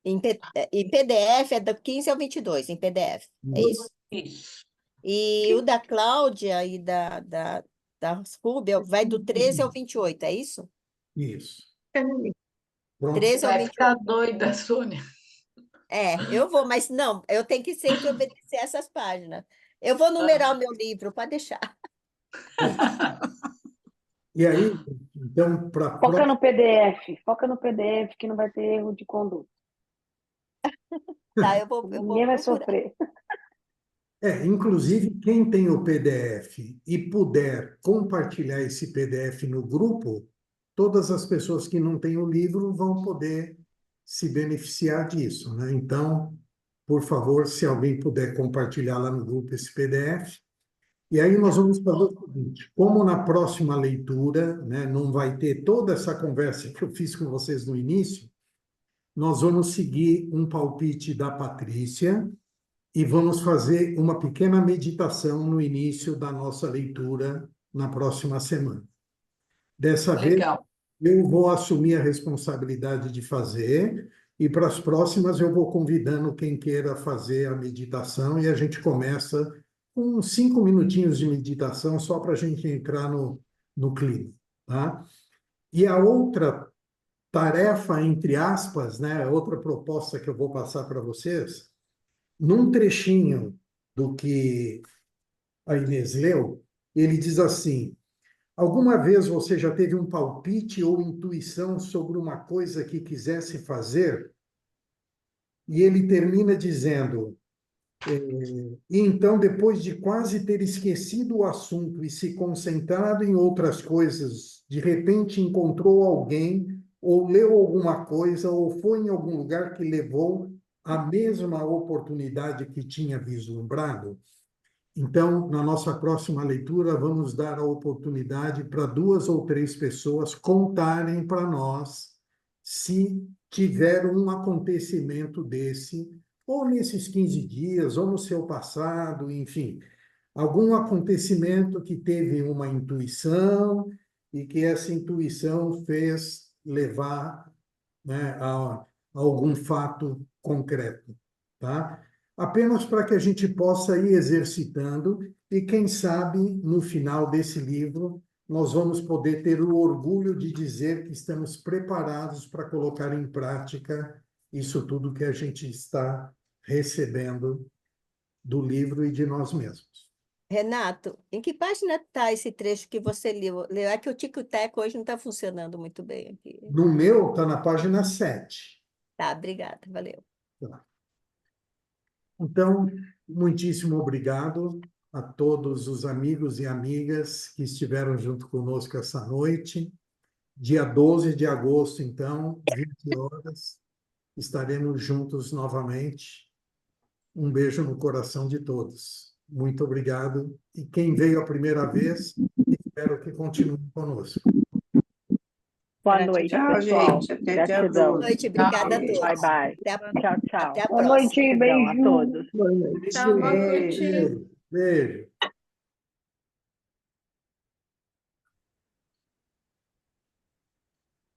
em PDF, é da 15 ao 22, em PDF. É isso? Isso. E o da Cláudia e da Rúbia vai do 13 ao 28, é isso? Isso. Você 13 ao vai ficar 28. doida, Sônia. Eu vou, mas não, eu tenho que sempre obedecer essas páginas. Eu vou numerar o meu livro, pode deixar. E aí, então, para Foca no PDF que não vai ter erro de conduta. Tá, eu vou Ninguém vai procurar. sofrer. inclusive, quem tem o PDF e puder compartilhar esse PDF no grupo, todas as pessoas que não têm o livro vão poder se beneficiar disso, né? Então, por favor, se alguém puder compartilhar lá no grupo esse PDF. E aí nós vamos fazer o seguinte, como na próxima leitura, né, não vai ter toda essa conversa que eu fiz com vocês no início, nós vamos seguir um palpite da Patrícia e vamos fazer uma pequena meditação no início da nossa leitura na próxima semana. Dessa vez, Legal. eu vou assumir a responsabilidade de fazer, e para as próximas eu vou convidando quem queira fazer a meditação, e a gente começa com 5 minutinhos de meditação, só para a gente entrar no clima. Tá? E a outra tarefa, entre aspas, né, outra proposta que eu vou passar para vocês, num trechinho do que a Inês leu, ele diz assim: alguma vez você já teve um palpite ou intuição sobre uma coisa que quisesse fazer? E ele termina dizendo: e então, depois de quase ter esquecido o assunto e se concentrado em outras coisas, de repente encontrou alguém, ou leu alguma coisa, ou foi em algum lugar que levou a mesma oportunidade que tinha vislumbrado? Então, na nossa próxima leitura, vamos dar a oportunidade para 2 ou 3 pessoas contarem para nós se tiveram um acontecimento desse, ou nesses 15 dias, ou no seu passado, enfim, algum acontecimento que teve uma intuição e que essa intuição fez levar, né, a algum fato concreto, tá? Apenas para que a gente possa ir exercitando e, quem sabe, no final desse livro, nós vamos poder ter o orgulho de dizer que estamos preparados para colocar em prática isso tudo que a gente está recebendo do livro e de nós mesmos. Renato, em que página está esse trecho que você leu? É que o Tico-Teco hoje não está funcionando muito bem aqui. No meu, está na página 7. Tá, obrigada, valeu. Tá. Então, muitíssimo obrigado a todos os amigos e amigas que estiveram junto conosco essa noite. Dia 12 de agosto, então, 20 horas, estaremos juntos novamente. Um beijo no coração de todos. Muito obrigado. E quem veio a primeira vez, espero que continue conosco. Boa noite, Tchau, pessoal. gente. Até dia Gratidão. 12. Boa noite, obrigada a todos. Bye, bye. Tchau, tchau. Até a Boa próxima. noite, Gratidão a beijo. todos. Tchau, boa noite. Beijo. Beijo.